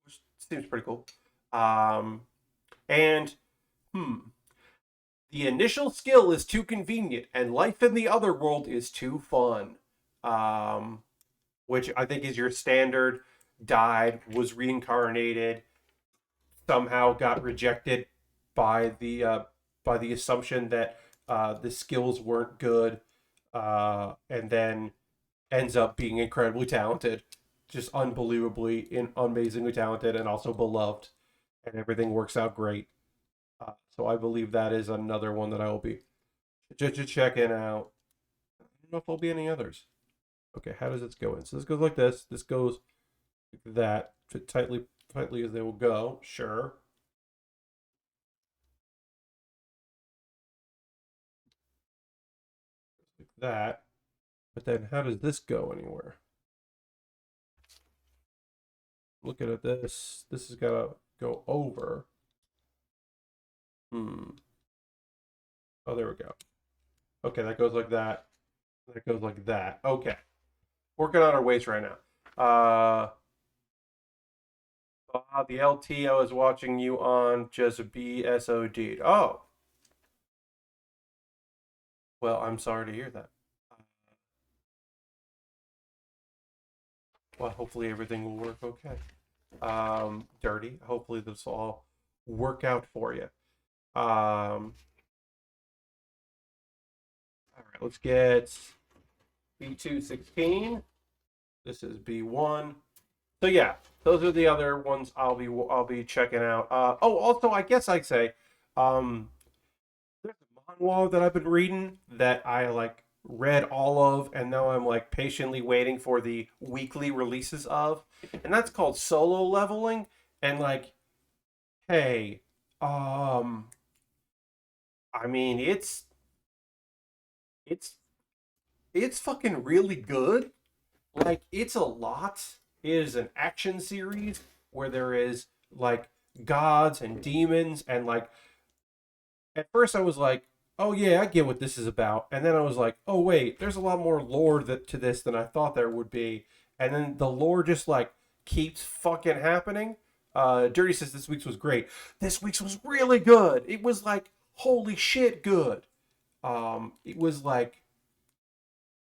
Which seems pretty cool. And the initial skill is too convenient, and life in the other world is too fun. Which I think is your standard. Died, was reincarnated, somehow got rejected by the assumption that the skills weren't good, and then ends up being incredibly talented, just unbelievably amazingly talented, and also beloved, and everything works out great. So I believe that is another one that I will be just checking out. I don't know if there'll be any others. Okay, how does this go in? So this goes like this. This goes like that. Fit tightly as they will go. Sure. Like that. But then how does this go anywhere? Looking at this. This has got to go over. Oh, there we go. Okay, that goes like that. That goes like that. Okay. Working on our waist right now. The LT I was watching you on just BSOD'd. Oh. Well, I'm sorry to hear that. Well, hopefully everything will work okay. Dirty. Hopefully this will all work out for you. All right, let's get B216. This is B1. So yeah, those are the other ones I'll be checking out. Also, I guess I'd say, there's a manhwa that I've been reading that I like read all of, and now I'm like patiently waiting for the weekly releases of, and that's called Solo Leveling. And like, hey, I mean, it's it's fucking really good. Like, it's a lot. It is an action series where there is like gods and demons, and like at first I was like, oh yeah, I get what this is about, and then I was like, oh wait, there's a lot more lore to this than I thought there would be, and then the lore just like keeps fucking happening. Dirty says this week's was great. This week's was really good. It was like holy shit good. It was like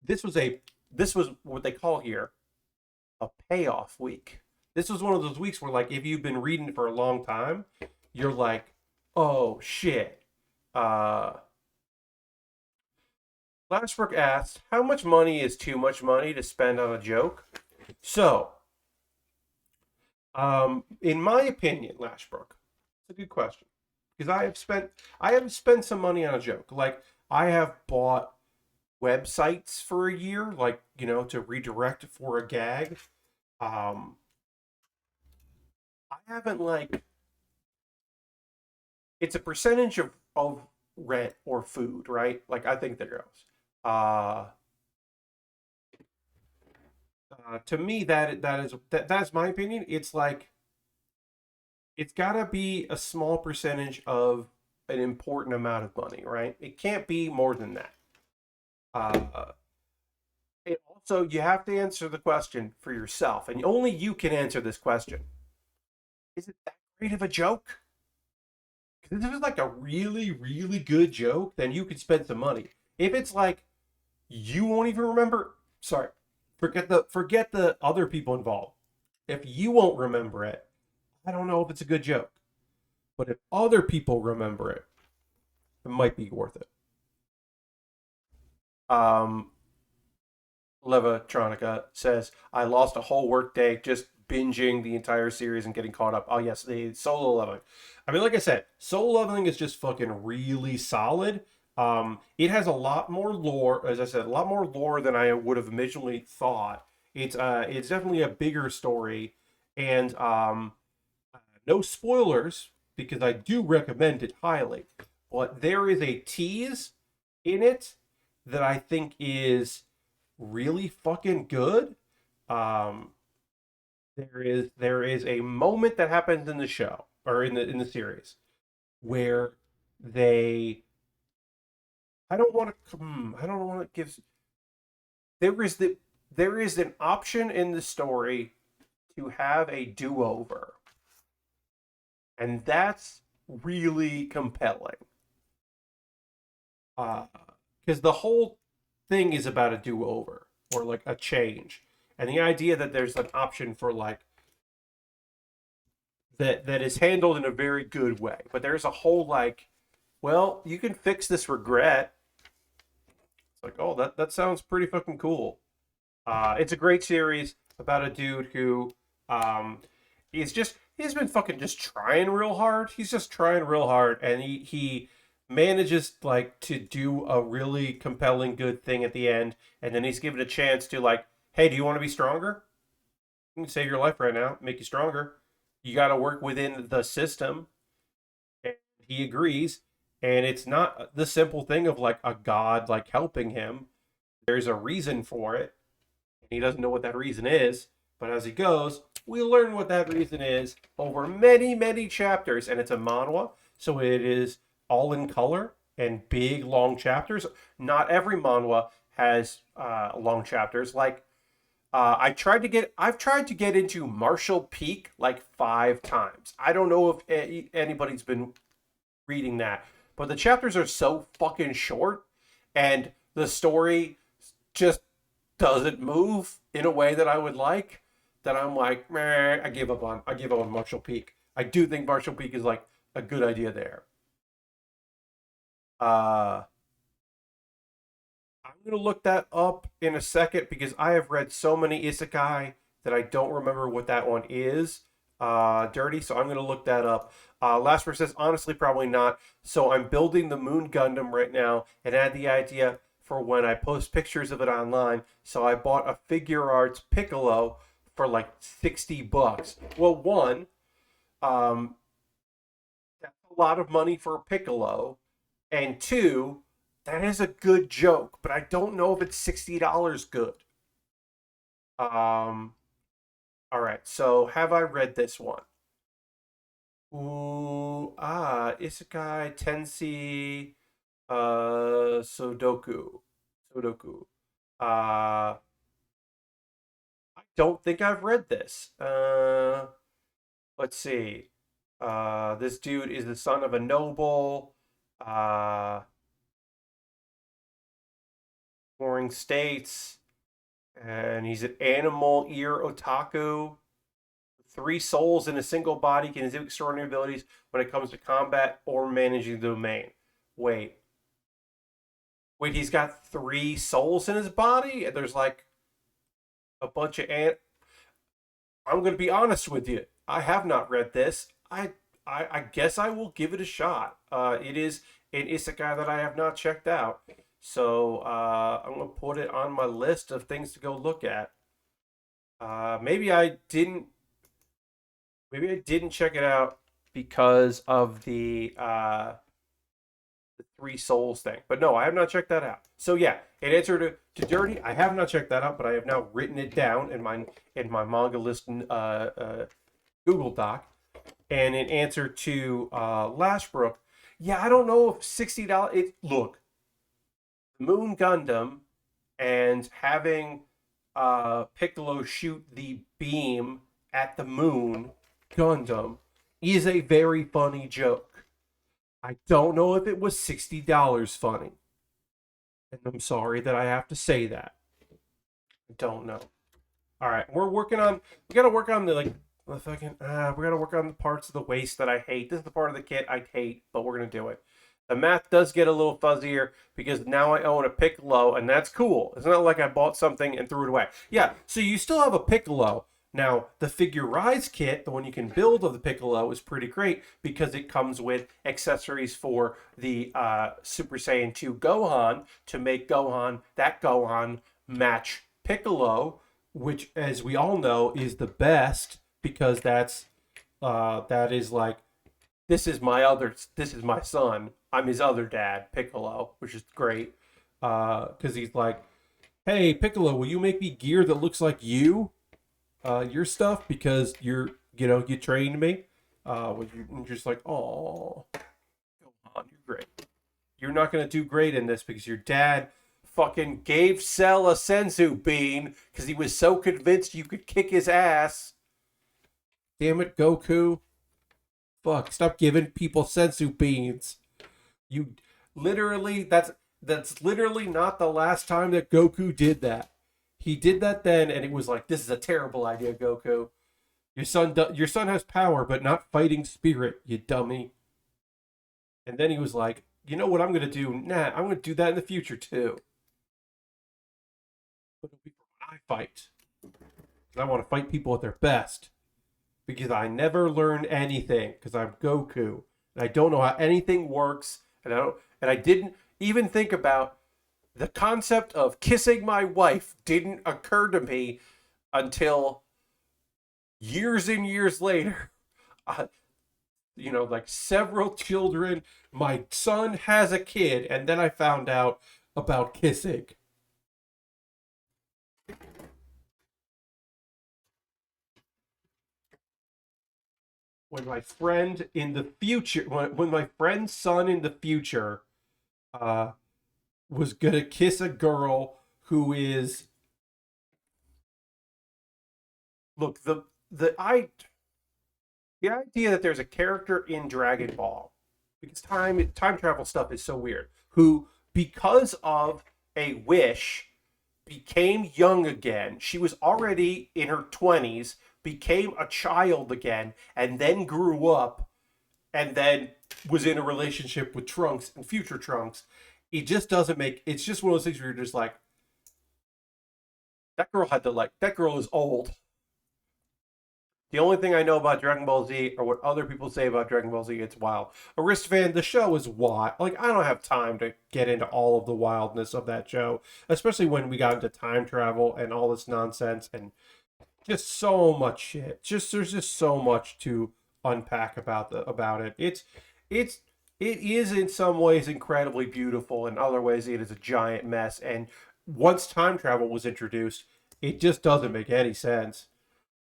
this was what they call here a payoff week. This was one of those weeks where like if you've been reading for a long time, you're like, oh shit. Uh Lashbrook asks, how much money is too much money to spend on a joke? So, in my opinion, Lashbrook, it's a good question. Because I have spent some money on a joke. Like I have bought websites for a year, like, to redirect for a gag. Um, I haven't like it's a percentage of rent or food, right? Like I think there goes. Uh, to me, that's my opinion. It's like it's gotta be a small percentage of an important amount of money, right? It can't be more than that. Uh, it also, you have to answer the question for yourself, and only you can answer this question. Is it that great of a joke? Because if it's like a really, really good joke, then you could spend some money. If it's like you won't even remember, sorry, forget the other people involved. If you won't remember it, I don't know if it's a good joke. But if other people remember it, it might be worth it. Um, Levatronica says, I lost a whole workday just binging the entire series and getting caught up. Oh, yes, the solo leveling. I mean, like I said, solo leveling is just fucking really solid. It has a lot more lore, as I said, a lot more lore than I would have originally thought. It's definitely a bigger story, and no spoilers because I do recommend it highly. But there is a tease in it that I think is really fucking good. Um, there is a moment that happens in the show or in the series where they I don't want to give there is the there is an option in the story to have a do-over, and that's really compelling. Because the whole thing is about a do-over or like a change, and the idea that there's an option for like that is handled in a very good way, but there's a whole like, well, you can fix this regret. It's like, oh, that sounds pretty fucking cool. It's a great series about a dude who um, he's been fucking just trying real hard. He's just trying real hard, and he manages like to do a really compelling good thing at the end, and then he's given a chance to like, hey, do you want to be stronger? I can save your life right now, make you stronger. You got to work within the system. And he agrees, and it's not the simple thing of like a god like helping him. There's a reason for it. He doesn't know what that reason is, but as he goes, we learn what that reason is over many, many chapters, and it's a manhwa, so it is all in color and big, long chapters. Not every manhwa has long chapters. Like I've tried to get into Marshall Peak like 5 times. I don't know if anybody's been reading that, but the chapters are so fucking short, and the story just doesn't move in a way that I would like, that I'm like, meh, I give up on Marshall Peak. I do think Marshall Peak is like a good idea there. Uh I'm gonna look that up in a second because I have read so many isekai that I don't remember what that one is. Dirty, so I'm gonna look that up. Lasper says honestly probably not. So I'm building the Moon Gundam right now and had the idea for when I post pictures of it online. So I bought a figure arts Piccolo for like $60. Well, one, um, that's a lot of money for a Piccolo, and two, that is a good joke, but I don't know if it's $60 good. Um, all right, so have I read this one? Ooh, Isekai Tensi Sodoku. Sodoku. I don't think I've read this. Let's see. This dude is the son of a noble. Uh, Warring States, and he's an animal ear otaku. 3 souls in a single body can exhibit extraordinary abilities when it comes to combat or managing the domain. Wait, he's got 3 souls in his body? There's like a bunch of I'm going to be honest with you. I have not read this. I guess I will give it a shot. It is an isekai that I have not checked out. So I'm going to put it on my list of things to go look at. Maybe I didn't. Maybe I didn't check it out because of the 3 souls thing. But no, I have not checked that out. So yeah, in answer to Dirty, I have not checked that out, but I have now written it down in my manga list Google Doc. And in answer to Lashbrook, yeah, I don't know if $60. Look, Moon Gundam and having Piccolo shoot the beam at the moon Gundam is a very funny joke. I don't know if it was $60 funny. And I'm sorry that I have to say that. I don't know. All right, we gotta work on the fucking, we gotta work on the parts of the waist that I hate. This is the part of the kit I hate, but we're gonna do it. The math does get a little fuzzier because now I own a Piccolo, and that's cool. It's not like I bought something and threw it away. Yeah, so you still have a Piccolo. Now, the Figure Rise kit, the one you can build of the Piccolo, is pretty great because it comes with accessories for the Super Saiyan 2 Gohan to make that Gohan match Piccolo, which, as we all know, is the best because that is like, this is my son. I'm his other dad, Piccolo, which is great. Because he's like, hey, Piccolo, will you make me gear that looks like your stuff? Because you trained me. You're just like, oh, go on, you're great. You're not going to do great in this because your dad fucking gave Cell a senzu bean because he was so convinced you could kick his ass. Damn it, Goku. Fuck, stop giving people senzu beans. You literally, that's literally not the last time that Goku did that. He did that then, and it was like, this is a terrible idea, Goku. Your son has power, but not fighting spirit, you dummy. And then he was like, you know what I'm gonna do? Nah, I'm gonna do that in the future too. But it'll be when I fight. Because I want to fight people at their best. Because I never learn anything. Because I'm Goku. And I don't know how anything works. And I didn't even think about the concept of kissing my wife didn't occur to me until years and years later. Like several children. My son has a kid, and then I found out about kissing. When my friend in the future, when my friend's son in the future, uh, was gonna kiss a girl who is, look, the idea that there's a character in Dragon Ball, because time travel stuff is so weird, who, because of a wish, became young again. She was already in her 20s, became a child again, and then grew up, and then was in a relationship with Trunks and future Trunks. It just doesn't make, it's just one of those things where you're just like, that girl is old. The only thing I know about Dragon Ball Z or what other people say about Dragon Ball Z, it's wild. Aristophan, the show is wild. Like, I don't have time to get into all of the wildness of that show, especially when we got into time travel and all this nonsense and just so much shit. There's just so much to unpack about it. It is in some ways incredibly beautiful. In other ways, it is a giant mess. And once time travel was introduced, it just doesn't make any sense.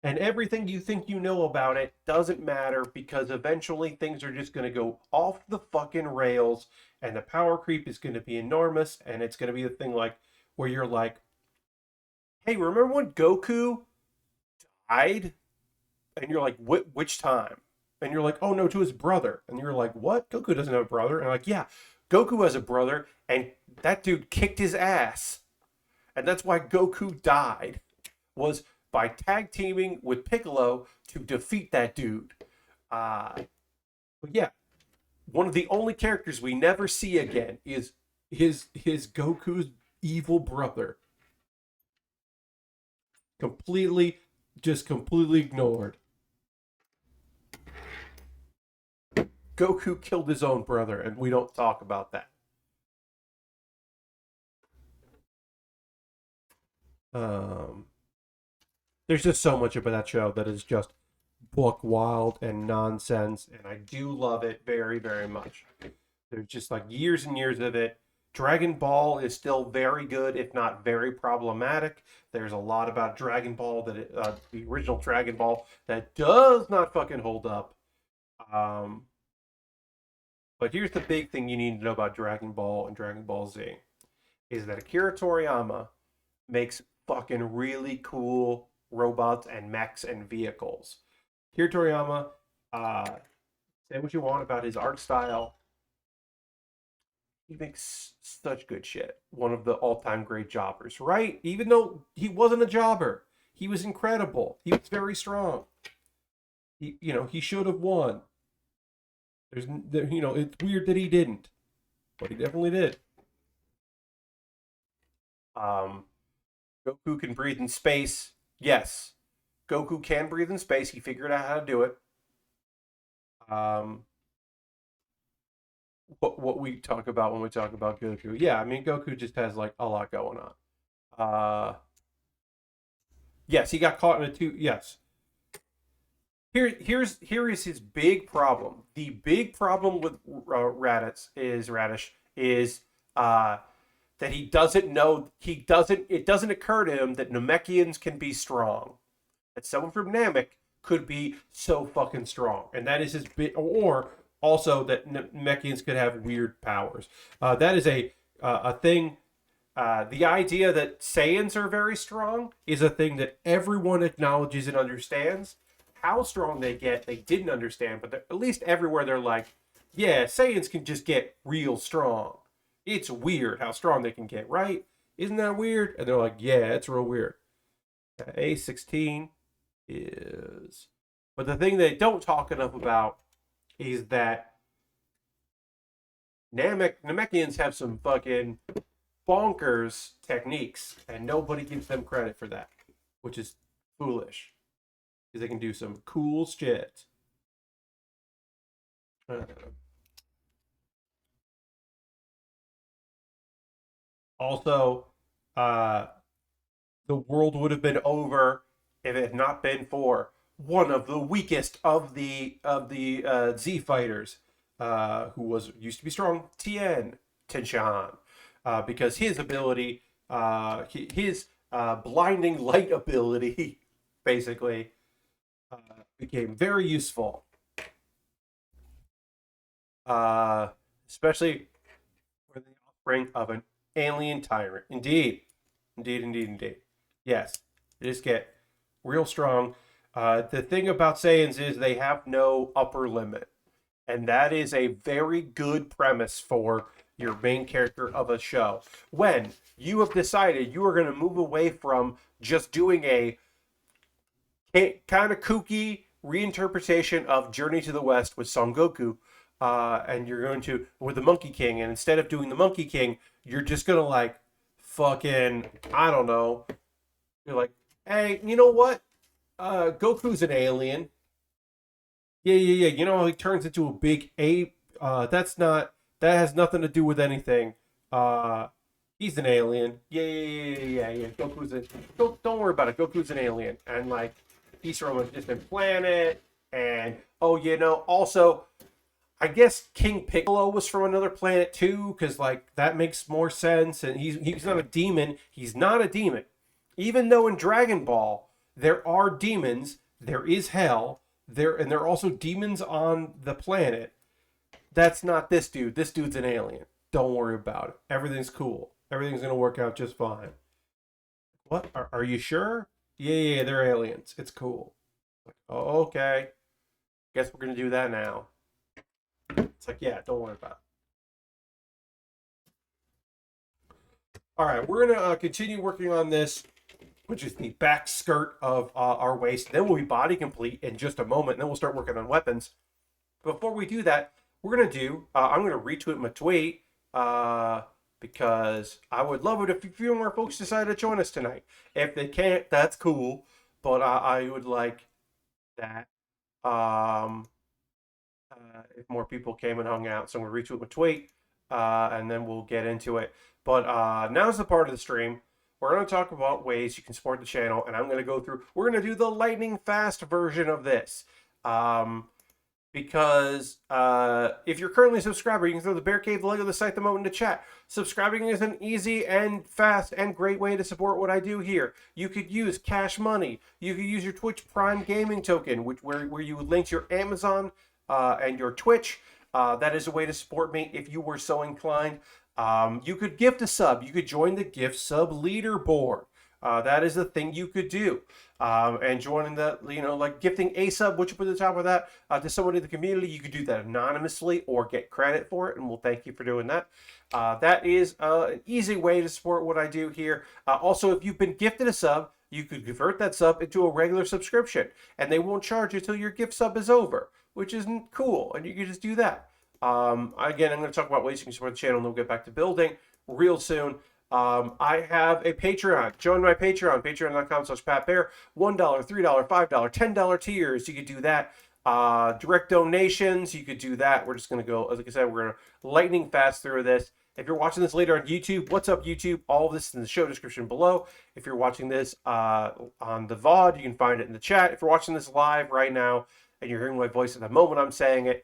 And everything you think you know about it doesn't matter because eventually things are just going to go off the fucking rails and the power creep is going to be enormous. And it's going to be the thing like where you're like, hey, remember when Goku died? And you're like, which time? And you're like, oh no, to his brother. And you're like, what? Goku doesn't have a brother. And I'm like, yeah, Goku has a brother and that dude kicked his ass. And that's why Goku died, was by tag teaming with Piccolo to defeat that dude. But yeah, one of the only characters we never see again is his Goku's evil brother. Completely ignored. Goku killed his own brother, and we don't talk about that. There's just so much about that show that is just book wild and nonsense, and I do love it very, very much. There's just like years and years of it. Dragon Ball is still very good, if not very problematic. There's a lot about Dragon Ball the original Dragon Ball, that does not fucking hold up. Um, but here's the big thing you need to know about Dragon Ball and Dragon Ball Z, is that Akira Toriyama makes fucking really cool robots and mechs and vehicles. Akira Toriyama, say what you want about his art style, he makes such good shit. One of the all-time great jobbers, right? Even though he wasn't a jobber, he was incredible. He was very strong. He should have won. It's weird that he didn't, but he definitely did. Um, Goku can breathe in space. Yes, Goku can breathe in space. He figured out how to do it. Um, what we talk about when we talk about Goku. Yeah, I mean Goku just has like a lot going on. Yes, he got caught in a two. Yes, Here is his big problem. The big problem with Radish is that he doesn't know. It doesn't occur to him that Namekians can be strong. That someone from Namek could be so fucking strong, and that is his big. Or also that Namekians could have weird powers. That is a thing. The idea that Saiyans are very strong is a thing that everyone acknowledges and understands. How strong they get, they didn't understand, but at least everywhere they're like, yeah, Saiyans can just get real strong. It's weird how strong they can get, right? Isn't that weird? And they're like, yeah, it's real weird. A16 is... But the thing they don't talk enough about is that Namekians have some fucking bonkers techniques, and nobody gives them credit for that, which is foolish. Because they can do some cool shit. Also, the world would have been over if it had not been for one of the weakest of the Z fighters, who used to be strong, Tenshan, because his ability, his blinding light ability, basically, became very useful, especially for the offspring of an alien tyrant. Indeed. Yes, they just get real strong. The thing about Saiyans is they have no upper limit, and that is a very good premise for your main character of a show. When you have decided you are going to move away from just doing a kind of kooky reinterpretation of Journey to the West with Son Goku, and you're going to with the Monkey King, and instead of doing the Monkey King, you're just gonna like fucking, I don't know, you're like, hey, you know what, Goku's an alien. Yeah, you know how he turns into a big ape? That has nothing to do with anything. He's an alien. Yeah. Don't worry about it. Goku's an alien, and like, he's from a distant planet, and also, I guess King Piccolo was from another planet too, because like that makes more sense. And he's not a demon. He's not a demon, even though in Dragon Ball there are demons. There is hell there, and there are also demons on the planet. That's not this dude. This dude's an alien. Don't worry about it. Everything's cool. Everything's gonna work out just fine. What? Are you sure? Yeah, they're aliens. It's cool. Like, oh, okay. Guess we're gonna do that now. It's like, yeah, don't worry about it. All right, we're gonna continue working on this, which is the back skirt of our waist. Then we'll be body complete in just a moment. And then we'll start working on weapons. Before we do that, we're gonna do. I'm gonna retweet my tweet because I would love it if a few more folks decide to join us tonight. If they can't, that's cool. But I would like that. If more people came and hung out. So I'm going to retweet my tweet, and then we'll get into it. But now's the part of the stream. We're going to talk about ways you can support the channel, and I'm going to go through. We're going to do the lightning fast version of this. Because if you're currently a subscriber, you can throw the Bear Cave, the Lego, the site, the moat into chat. Subscribing is an easy and fast and great way to support what I do here. You could use Cash Money. You could use your Twitch Prime Gaming token, where you would link your Amazon and your Twitch. That is a way to support me if you were so inclined. You could gift a sub. You could join the gift sub leaderboard. That is a thing you could do. And joining the, like gifting a sub, which you put at the top of that, to someone in the community, you could do that anonymously or get credit for it, and we'll thank you for doing that. That is an easy way to support what I do here. Also, if you've been gifted a sub, you could convert that sub into a regular subscription, and they won't charge you until your gift sub is over, which is cool, and you can just do that. Again, I'm going to talk about ways you can support the channel, and then we'll get back to building real soon. I have a Patreon. Join my Patreon, patreon.com/PatBear. $1, $3, $5, $10 tiers. You could do that. Direct donations, you could do that. We're just going to go, like I said, we're going to lightning fast through this. If you're watching this later on YouTube, what's up, YouTube? All of this is in the show description below. If you're watching this on the VOD, you can find it in the chat. If you're watching this live right now, and you're hearing my voice at the moment I'm saying it,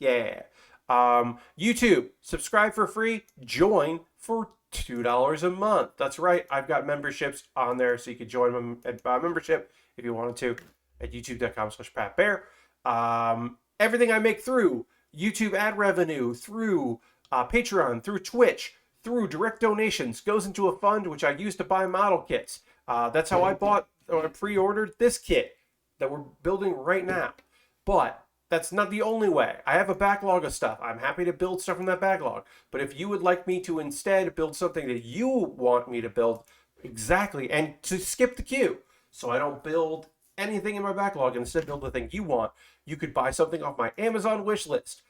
yeah. YouTube, subscribe for free, join for $2 a month. That's right. I've got memberships on there, so you can join them at membership if you wanted to at youtube.com/PatBaer. Everything I make through YouTube ad revenue, through Patreon, through Twitch, through direct donations goes into a fund which I use to buy model kits. That's how I bought or pre-ordered this kit that we're building right now. But that's not the only way. I have a backlog of stuff. I'm happy to build stuff from that backlog. But if you would like me to instead build something that you want me to build, exactly, and to skip the queue, so I don't build anything in my backlog and instead build the thing you want, you could buy something off my Amazon wish list,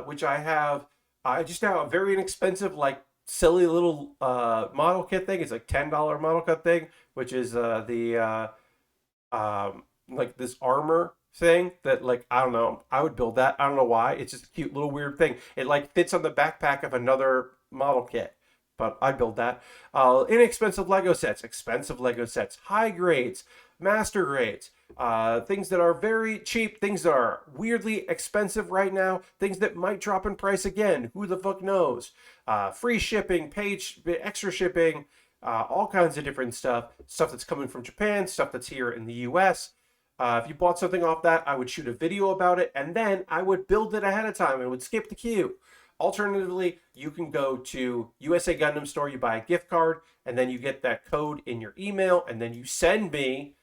which I have. I just have a very inexpensive, like, silly little model kit thing. It's like $10 model kit thing, which is like this armor thing that, like, I don't know, I would build that. I don't know why. It's just a cute little weird thing. It like fits on the backpack of another model kit, but I'd build that. Inexpensive Lego sets, expensive Lego sets, high grades, master grades, things that are very cheap, things that are weirdly expensive right now, things that might drop in price again, who the fuck knows, free shipping, extra shipping, all kinds of different stuff that's coming from Japan, stuff that's here in the US. If you bought something off that, I would shoot a video about it, and then I would build it ahead of time and would skip the queue. Alternatively, you can go to USA Gundam store, you buy a gift card, and then you get that code in your email, and then you send me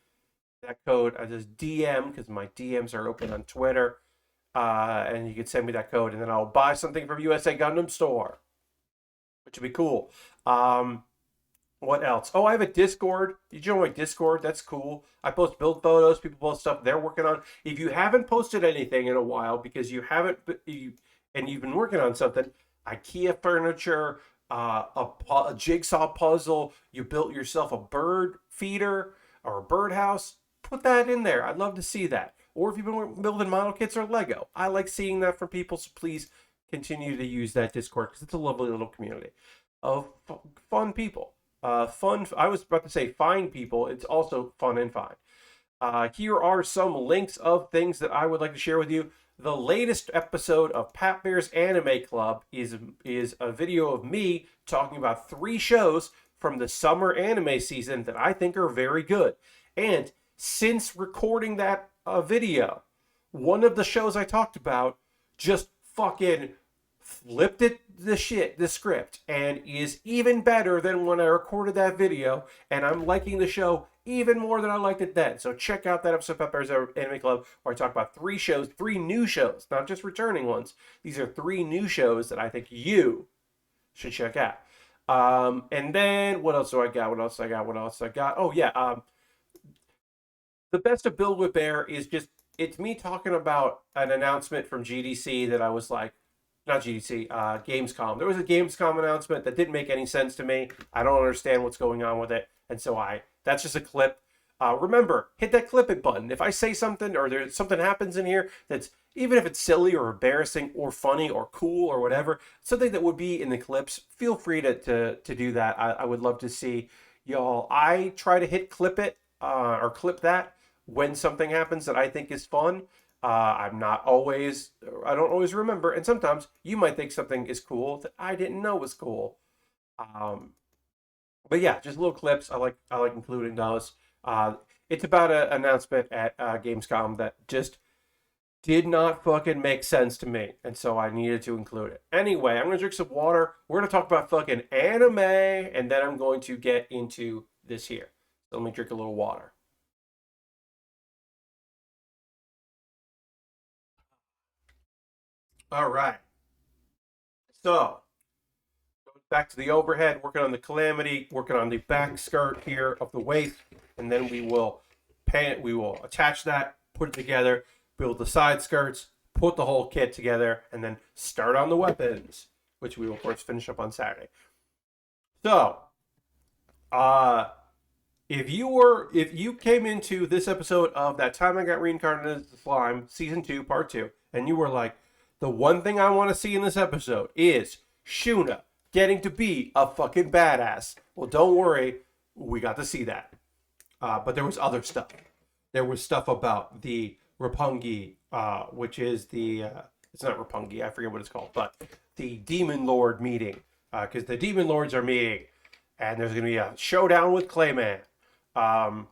that code. I just DM, because my DMs are open on Twitter, and you can send me that code, and then I'll buy something from USA Gundam store, which would be cool. What else? Oh, I have a Discord. You join my Discord. That's cool. I post build photos. People post stuff they're working on. If you haven't posted anything in a while because you haven't, and you've been working on something, IKEA furniture, a jigsaw puzzle, you built yourself a bird feeder or a birdhouse, put that in there. I'd love to see that. Or if you've been building model kits or Lego, I like seeing that from people, so please continue to use that Discord because it's a lovely little community of fun people. Fun. I was about to say fine people. It's also fun and fine. Here are some links of things that I would like to share with you. The latest episode of Pat Bear's Anime Club is a video of me talking about 3 shows from the summer anime season that I think are very good. And since recording that video, one of the shows I talked about just fucking flipped the script and is even better than when I recorded that video, and I'm liking the show even more than I liked it then. So check out that episode of Pat Bear's Anime Club where I talk about 3 new shows, not just returning ones. These are 3 new shows that I think you should check out. And then what else do I got? Oh yeah, the best of Build with Baer is just, it's me talking about an announcement from GDC that I was like, not GDC, Gamescom. There was a Gamescom announcement that didn't make any sense to me. I don't understand what's going on with it. And so that's just a clip. Remember, hit that clip it button. If I say something or there's something happens in here that's, even if it's silly or embarrassing or funny or cool or whatever, something that would be in the clips, feel free to do that. I would love to see y'all. I try to hit clip it or clip that when something happens that I think is fun. I don't always remember, and sometimes you might think something is cool that I didn't know was cool. But yeah, just little clips. I like including those. It's about an announcement at Gamescom that just did not fucking make sense to me, and so I needed to include it. Anyway, I'm gonna drink some water. We're gonna talk about fucking anime, and then I'm going to get into this here. So let me drink a little water. All right. So, back to the overhead, working on the Calamity, working on the back skirt here of the waist, and then we will attach that, put it together, build the side skirts, put the whole kit together, and then start on the weapons, which we will of course finish up on Saturday. So, if you came into this episode of That Time I Got Reincarnated as a Slime, Season 2, Part 2, and you were like, the one thing I want to see in this episode is Shuna getting to be a fucking badass. Well, don't worry, we got to see that. But there was other stuff. There was stuff about the Roppongi, which is the it's not Roppongi, I forget what it's called, but the Demon Lord meeting, because the Demon Lords are meeting, and there's going to be a showdown with Clayman. Um,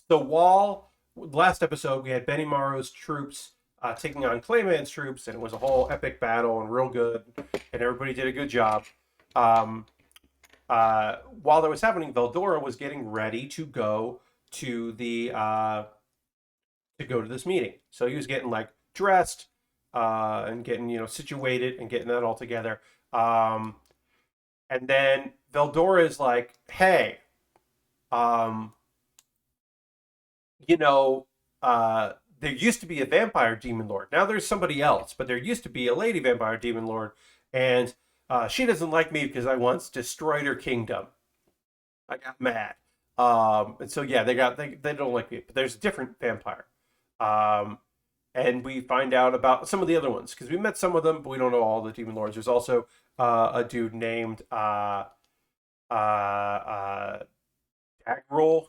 so while last episode we had Benimaru's troops taking on Clayman's troops, and it was a whole epic battle and real good, and everybody did a good job. Um, while that was happening, Veldora was getting ready to go to the this meeting. So he was getting like dressed and getting situated and getting that all together. And then Veldora is like, "Hey, um, you know, there used to be a vampire demon lord. Now there's somebody else, but there used to be a lady vampire demon lord, and she doesn't like me because I once destroyed her kingdom. I got mad. And so yeah, they don't like me, but there's a different vampire. Um, and we find out about some of the other ones because we met some of them, but we don't know all the demon lords. There's also a dude named Dagrol,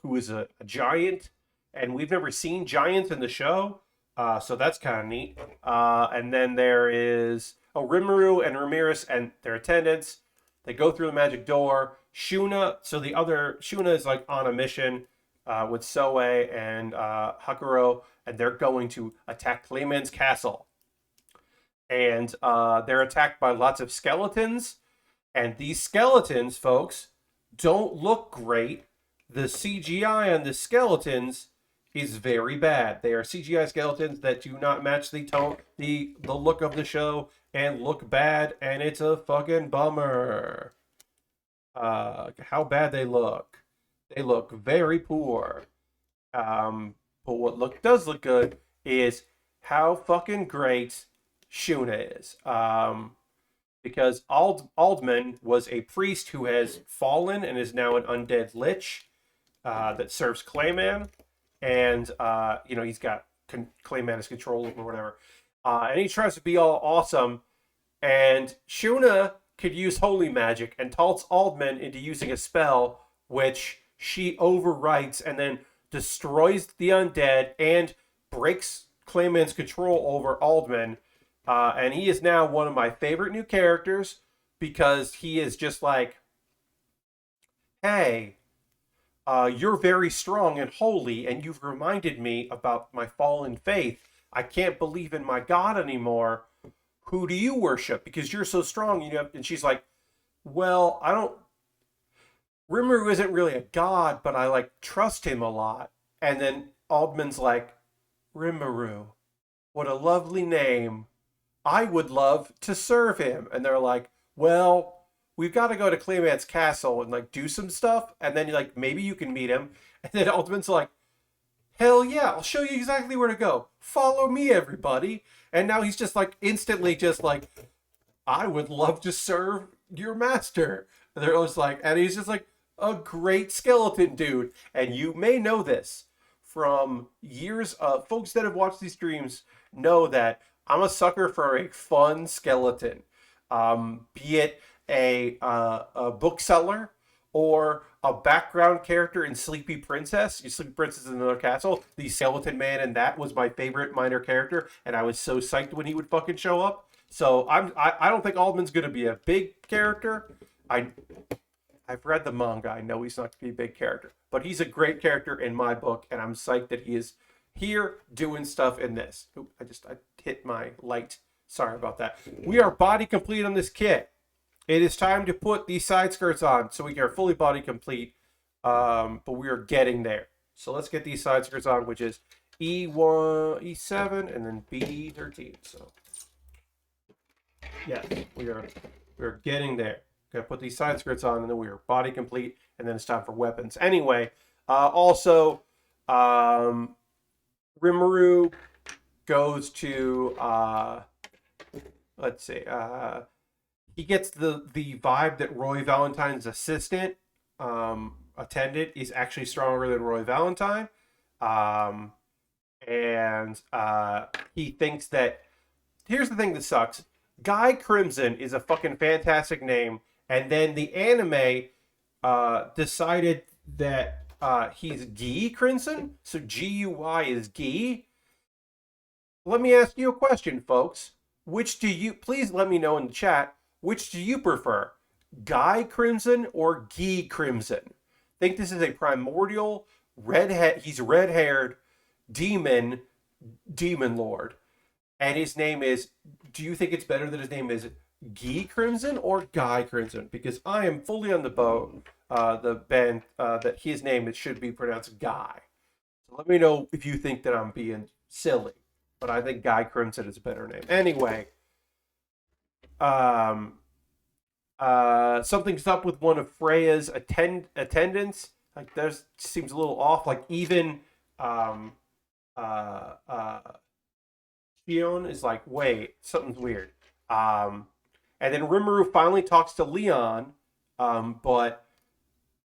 who is a giant, and we've never seen giants in the show, so that's kind of neat. And then there is Rimuru and Ramirez and their attendants. They go through the magic door. Shuna, so the other Shuna is like on a mission with Soe and Hakuro, and they're going to attack Clayman's castle. And they're attacked by lots of skeletons, and these skeletons, folks, don't look great. The CGI on the skeletons is very bad. They are CGI skeletons that do not match the tone, the look of the show, and look bad, and it's a fucking bummer. How bad they look. They look very poor. But what does look good is how fucking great Shuna is. Because Aldman was a priest who has fallen and is now an undead lich that serves Clayman. And, he's got Clayman as control or whatever. And he tries to be all awesome. And Shuna could use holy magic and talks Aldman into using a spell which she overwrites and then destroys the undead and breaks Clayman's control over Aldman. And he is now one of my favorite new characters because he is just like, hey, you're very strong and holy, and you've reminded me about my fallen faith. I can't believe in my God anymore. Who do you worship? Because you're so strong. And she's like, well, I don't. Rimuru isn't really a god, but I trust him a lot. And then Aldman's like, Rimuru, what a lovely name. I would love to serve him. And they're like, well, we've got to go to Clayman's castle and do some stuff. And then maybe you can meet him. And then Aldman's like, hell yeah, I'll show you exactly where to go. Follow me, everybody. And now he's just instantly just I would love to serve your master. And they're always and he's just a great skeleton dude. And you may know this from years of folks that have watched these streams know that I'm a sucker for a fun skeleton. Be it a bookseller or a background character in Sleepy Princess. Sleepy Princess in Another Castle. The skeleton man and that was my favorite minor character, and I was so psyched when he would fucking show up. So I don't think Aldman's gonna be a big character. I've read the manga. I know he's not gonna be a big character, but he's a great character in my book, and I'm psyched that he is here doing stuff in this. Oop, I hit my light. Sorry about that. We are body complete on this kit. It is time to put these side skirts on so we are fully body complete, but we are getting there. So let's get these side skirts on, which is E1, E7, and then B13. So yes, we are getting there. Gotta put these side skirts on, and then we are body complete, and then it's time for weapons. Anyway, also, Rimuru goes to let's see, he gets the vibe that Roy Valentine's assistant attendant is actually stronger than Roy Valentine, and he thinks that here's the thing that sucks. Guy Crimson is a fucking fantastic name, and then the anime decided that he's Guy Crimson, so Guy is Guy. Let me ask you a question, folks. Which do you, please let me know in the chat, which do you prefer? Guy Crimson or Guy Crimson? Think this is a primordial, he's red haired demon, demon lord. And his name is, do you think it's better that his name is Guy Crimson or Guy Crimson? Because I am fully on the boat, the band, that his name, it should be pronounced Guy. So let me know if you think that I'm being silly. But I think Guy Crimson is a better name. Anyway, um, something's up with one of Freya's attendants. Like, there's seems a little off. Like, even um, uh, uh, Shion is like, wait, something's weird. And then Rimuru finally talks to Leon, but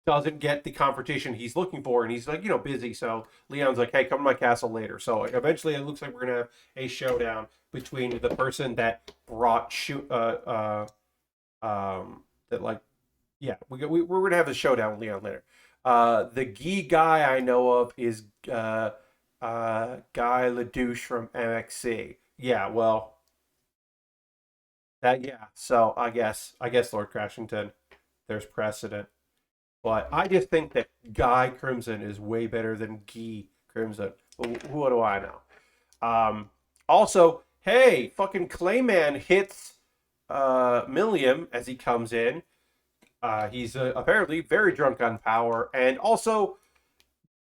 doesn't get the confrontation he's looking for, and he's like, busy. So Leon's like, "Hey, come to my castle later." So like, eventually, it looks like we're gonna have a showdown between the person that brought that like, yeah, we're gonna have a showdown with Leon later. The Guy guy I know of is Guy Ledouche from MXC. Yeah, well, that yeah. So I guess Lord Crashington, there's precedent. But I just think that Guy Crimson is way better than Guy Crimson. What do I know? Also, hey, fucking Clayman hits Milliam as he comes in. He's apparently very drunk on power. And also,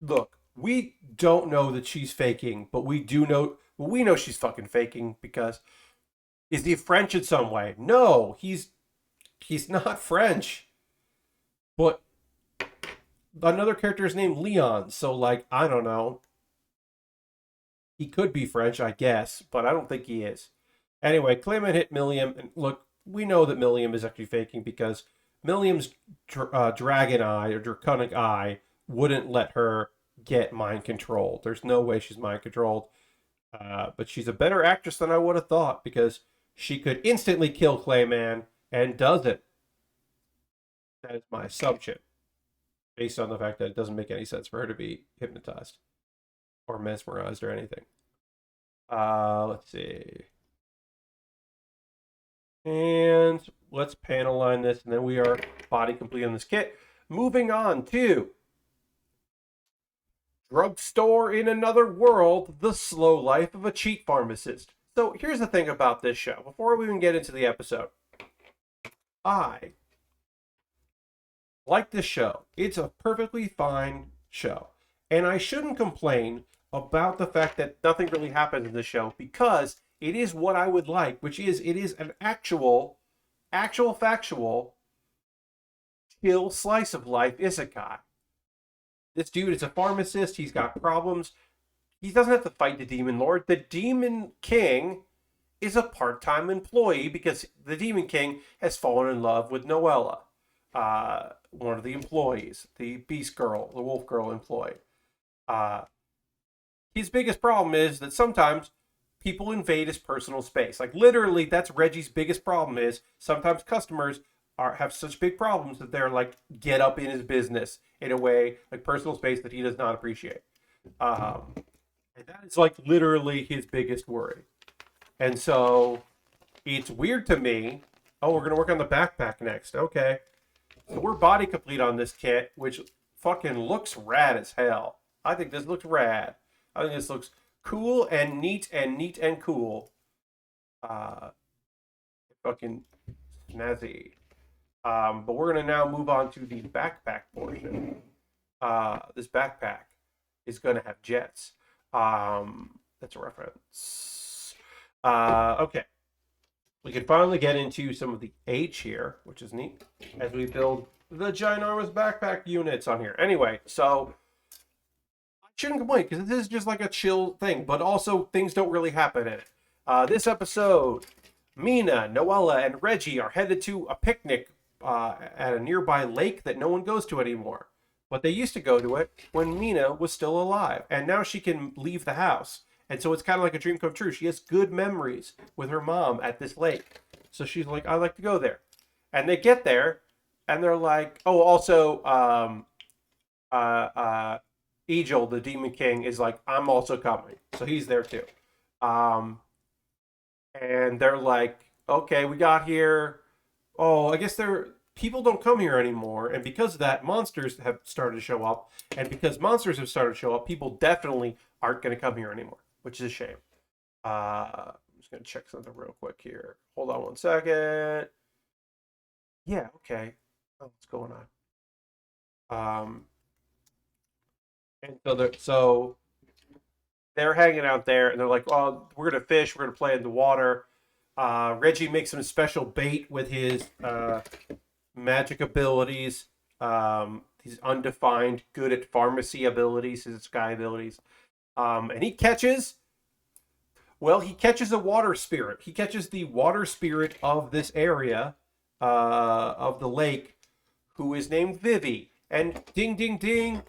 look, we don't know that she's faking, but we do know, well, we know she's fucking faking because is he French in some way? No, he's not French. But another character is named Leon, so like I don't know. He could be French, I guess, but I don't think he is. Anyway, Clayman hit Milliam, and look, we know that Milliam is actually faking because Milliam's dragon eye or draconic eye wouldn't let her get mind controlled. There's no way she's mind controlled. But she's a better actress than I would have thought because she could instantly kill Clayman and doesn't. That is my assumption, based on the fact that it doesn't make any sense for her to be hypnotized or mesmerized or anything. Let's see. And let's panel line this, and then we are body complete on this kit. Moving on to Drugstore in Another World, The Slow Life of a Cheat Pharmacist. So here's the thing about this show. Before we even get into the episode, I like this show. It's a perfectly fine show. And I shouldn't complain about the fact that nothing really happens in this show because it is what I would like, which is it is an actual factual chill slice of life isekai. This dude is a pharmacist. He's got problems. He doesn't have to fight the Demon Lord. The Demon King is a part-time employee because the Demon King has fallen in love with Noella, one of the employees, the Beast Girl, the Wolf Girl employee. His biggest problem is that sometimes people invade his personal space. Like literally, that's Reggie's biggest problem. Is sometimes customers have such big problems that they're like get up in his business in a way like personal space that he does not appreciate. And that is like literally his biggest worry. And so it's weird to me. Oh, we're gonna work on the backpack next. Okay. So we're body complete on this kit, which fucking looks rad as hell. I think this looks rad. I think this looks cool and neat and cool. Fucking snazzy. But we're gonna now move on to the backpack portion. This backpack is gonna have jets. That's a reference. Okay. We can finally get into some of the H here, which is neat, as we build the ginormous backpack units on here. Anyway, so I shouldn't complain because this is just like a chill thing, but also things don't really happen in it. This episode, Mina, Noella, and Reggie are headed to a picnic at a nearby lake that no one goes to anymore. But they used to go to it when Mina was still alive, and now she can leave the house. And so it's kind of like a dream come true. She has good memories with her mom at this lake. So she's like, I like to go there. And they get there, and they're like, oh, also, Egil, the Demon King, is like, I'm also coming. So he's there too. Um, and they're like, okay, we got here. Oh, I guess people don't come here anymore, and because of that, monsters have started to show up, and because monsters have started to show up, people definitely aren't going to come here anymore, which is a shame. I'm just going to check something real quick here. Hold on one second. Yeah, okay. Oh, what's going on? And so they're hanging out there, and they're like, "Oh, we're gonna fish. We're gonna play in the water." Reggie makes some special bait with his magic abilities. He's undefined, good at pharmacy abilities, his sky abilities. And he catches a water spirit. He catches the water spirit of this area, of the lake, who is named Vivi. And ding, ding, ding,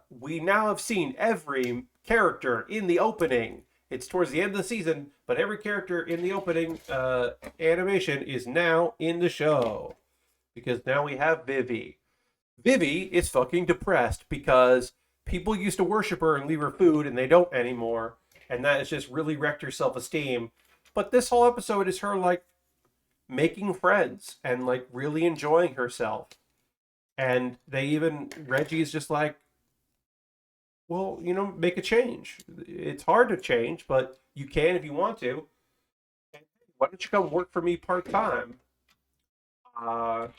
we now have seen every character in the opening. It's towards the end of the season, but every character in the opening animation is now in the show. Because now we have Vivi. Vivi is fucking depressed because people used to worship her and leave her food, and they don't anymore. And that has just really wrecked her self esteem. But this whole episode is her, like, making friends and, like, really enjoying herself. And Reggie's just like, well, make a change. It's hard to change, but you can if you want to. Why don't you come work for me part time? Uh,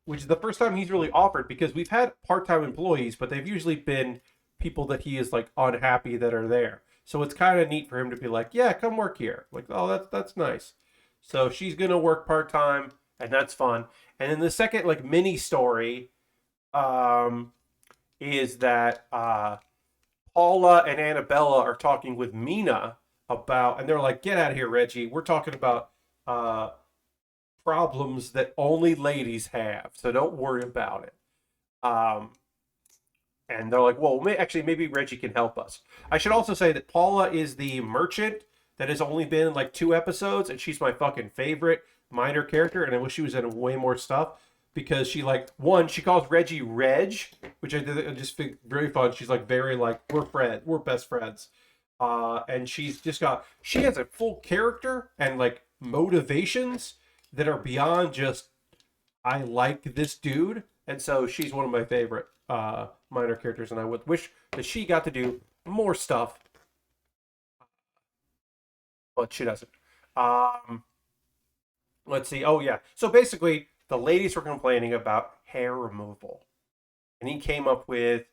which is the first time he's really offered, because we've had part time employees, but they've usually been people that he is, like, unhappy that are there. So it's kind of neat for him to be like, yeah, come work here. Like, oh, that's nice. So she's gonna work part time, and that's fun. And then the second, like, mini story, um, is that Paula and Annabella are talking with Mina and they're like, "Get out of here, Reggie. We're talking about uh, problems that only ladies have, so don't worry about it." Um, and they're like, "Well, actually, maybe Reggie can help us." I should also say that Paula is the merchant that has only been in like 2 episodes, and she's my fucking favorite minor character, and I wish she was in way more stuff, because she calls Reggie Reg, which I just think very fun. She's like very like, we're best friends, and she has a full character and like motivations that are beyond just, I like this dude, and so she's one of my favorite minor characters, and I would wish that she got to do more stuff, but she doesn't. Um, let's see. Oh yeah. So basically, the ladies were complaining about hair removal, and he came up with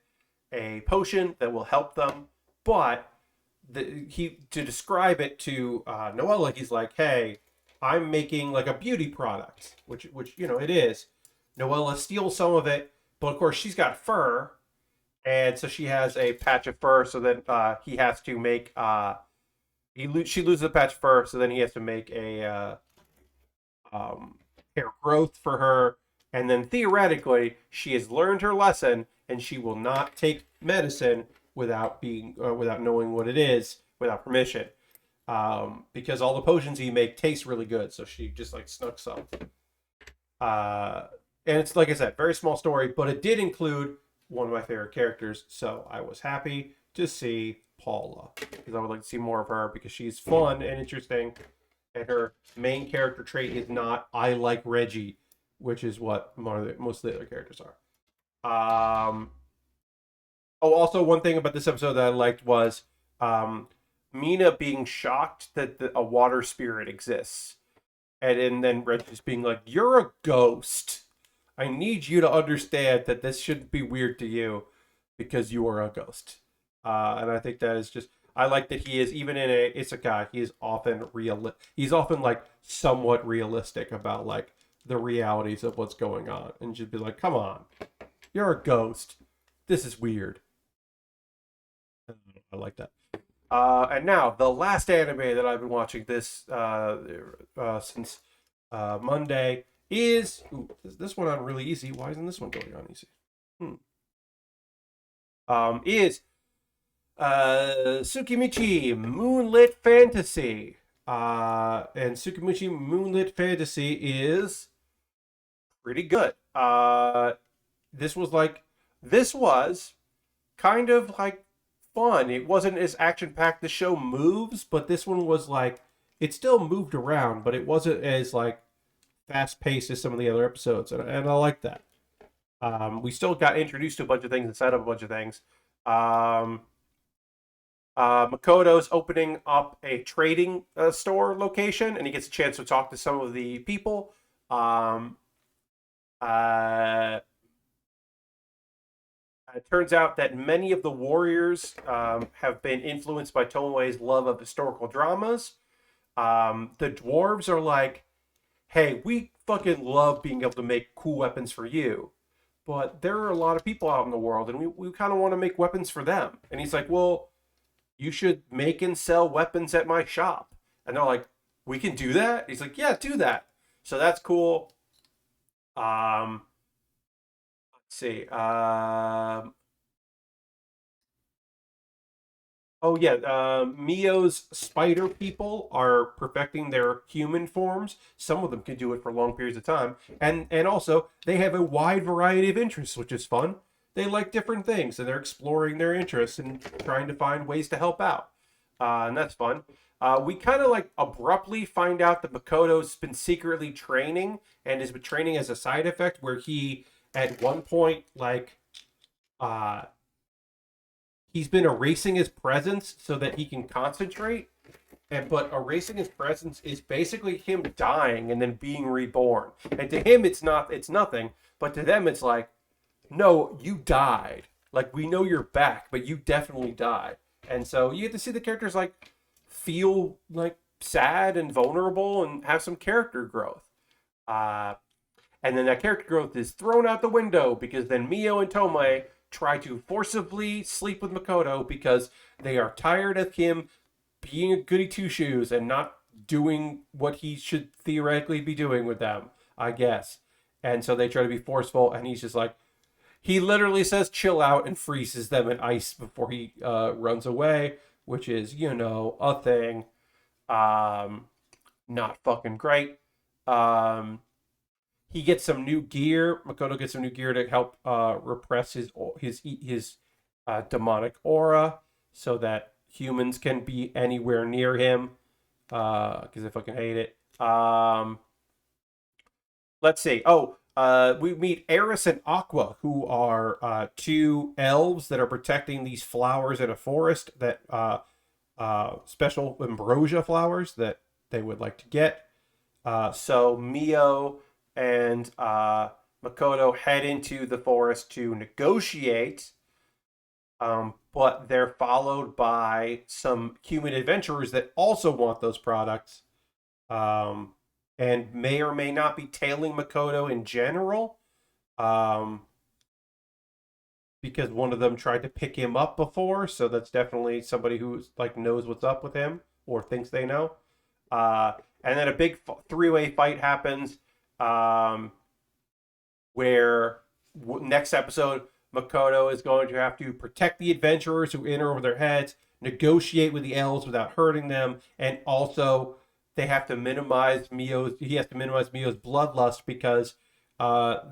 a potion that will help them. But to describe it to Noella, he's like, "Hey, I'm making like a beauty product," which it is. Noella steals some of it, but of course she's got fur, and so she has a patch of fur. So then he has to make she loses a patch of fur, so then he has to make a um, hair growth for her. And then theoretically, she has learned her lesson, and she will not take medicine without knowing what it is, without permission. Because all the potions he make taste really good, so she just like snuck some. Uh, and it's, like I said, very small story, but it did include one of my favorite characters, so I was happy to see Paula, because I would like to see more of her, because she's fun and interesting, and her main character trait is not "I like Reggie," which is what most of the other characters are. Oh, also one thing about this episode that I liked was um, Mina being shocked that a water spirit exists, and then Reggie's being like, "You're a ghost. I need you to understand that this shouldn't be weird to you, because you are a ghost." And I think that is just, I like that he is, even in a isekai, he is often he's often like somewhat realistic about like the realities of what's going on, and just be like, "Come on, you're a ghost. This is weird." I like that. And now the last anime that I've been watching since Monday is, this one on really easy. Why isn't this one going on easy? Is Tsukimichi Moonlit Fantasy. And Tsukimichi Moonlit Fantasy is pretty good. This was kind of like fun. It wasn't as action packed. The show moves, but this one was like it still moved around, but it wasn't as like fast paced as some of the other episodes, and I like that. We still got introduced to a bunch of things and set up a bunch of things. Um, Makoto's opening up a trading store location, and he gets a chance to talk to some of the people. Um, uh, it turns out that many of the warriors have been influenced by Tomoe's love of historical dramas. The dwarves are like, hey, we fucking love being able to make cool weapons for you. But there are a lot of people out in the world, and we kind of want to make weapons for them. And he's like, well, you should make and sell weapons at my shop. And they're like, we can do that? He's like, yeah, do that. So that's cool. Let's see. Oh yeah, Mio's spider people are perfecting their human forms. Some of them can do it for long periods of time, and also they have a wide variety of interests, which is fun. They like different things, and they're exploring their interests and trying to find ways to help out, and that's fun. We kind of like abruptly find out that Makoto's been secretly training and has been training as a side effect, where he at one point like uh he's been erasing his presence so that he can concentrate. And but erasing his presence is basically him dying and then being reborn. And to him it's nothing, but to them it's like, no, you died. Like we know you're back, but you definitely died. And so you get to see the characters like feel like sad and vulnerable and have some character growth. Uh and then that character growth is thrown out the window because then Mio and Tomoe try to forcibly sleep with Makoto because they are tired of him being a goody two shoes and not doing what he should theoretically be doing with them, I guess. And so they try to be forceful, and he's just like, he literally says chill out and freezes them in ice before he runs away, which is, a thing. Not fucking great. He gets some new gear. Makoto gets some new gear to help repress his demonic aura, so that humans can be anywhere near him. Because I fucking hate it. Let's see. Oh, we meet Eris and Aqua, who are two elves that are protecting these flowers in a forest that special ambrosia flowers that they would like to get. So Mio and Makoto head into the forest to negotiate, but they're followed by some human adventurers that also want those products, and may or may not be tailing Makoto in general, because one of them tried to pick him up before, so that's definitely somebody who's like knows what's up with him or thinks they know. And then a big three-way fight happens, where next episode Makoto is going to have to protect the adventurers who enter over their heads, negotiate with the elves without hurting them, and also he has to minimize Mio's bloodlust because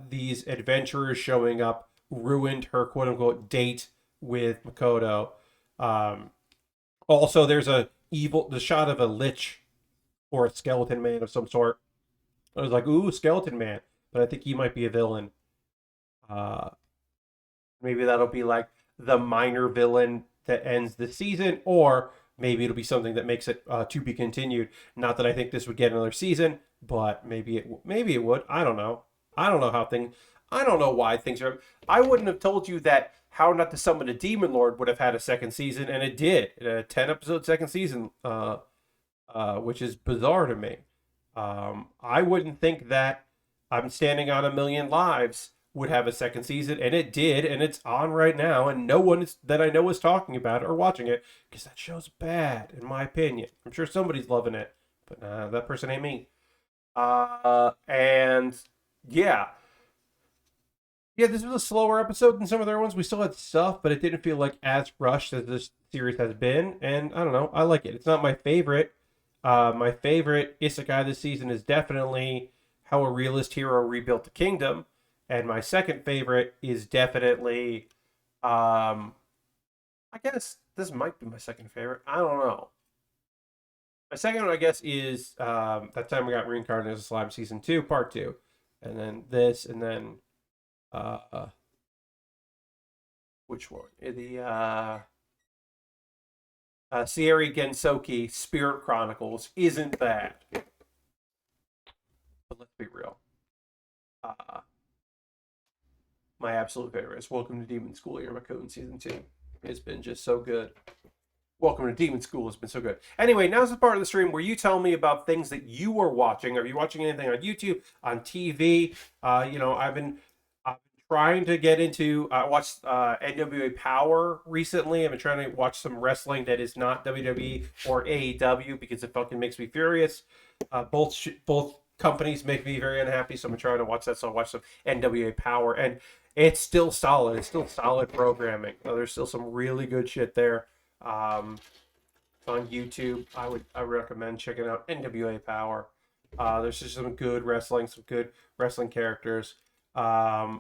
these adventurers showing up ruined her quote-unquote date with Makoto. Also, there's the shot of a lich or a skeleton man of some sort. I was like, ooh, skeleton man, but I think he might be a villain. Maybe that'll be like the minor villain that ends the season, or maybe it'll be something that makes it to be continued. Not that I think this would get another season, but maybe it would. I don't know. I don't know why things are. I wouldn't have told you that How Not to Summon a Demon Lord would have had a second season, and it did. It had a 10-episode second season, which is bizarre to me. I wouldn't think that I'm Standing on a Million Lives would have a second season, and it did, and it's on right now, and no one that I know is talking about it or watching it, because that show's bad, in my opinion. I'm sure somebody's loving it, but that person ain't me. And yeah. Yeah, this was a slower episode than some of their ones. We still had stuff, but it didn't feel like as rushed as this series has been, and I don't know, I like it. It's not my favorite. My favorite isekai this season is definitely How a Realist Hero Rebuilt the Kingdom. And my second favorite is definitely, I guess, this might be my second favorite. I don't know. My second one, I guess, is that time we got Reincarnated as a Slime season 2, part 2, and then this, and then uh, which one? The Sierra Gensoki Spirit Chronicles isn't bad, but let's be real. Uh, my absolute favorite is Welcome to Demon School Irmakun season 2. It's been just so good. Welcome to Demon School has been so good. Anyway, now's the part of the stream where you tell me about things that you are watching. Are you watching anything on YouTube, on TV? I've been trying to get into. I watched NWA Power recently. I've been trying to watch some wrestling that is not WWE or AEW because it fucking makes me furious. Both companies make me very unhappy, so I'm trying to watch that. So I watched some NWA Power, and it's still solid. It's still solid programming. There's still some really good shit there. On YouTube, I recommend checking out NWA Power. There's just some good wrestling, some good wrestling characters. Yeah,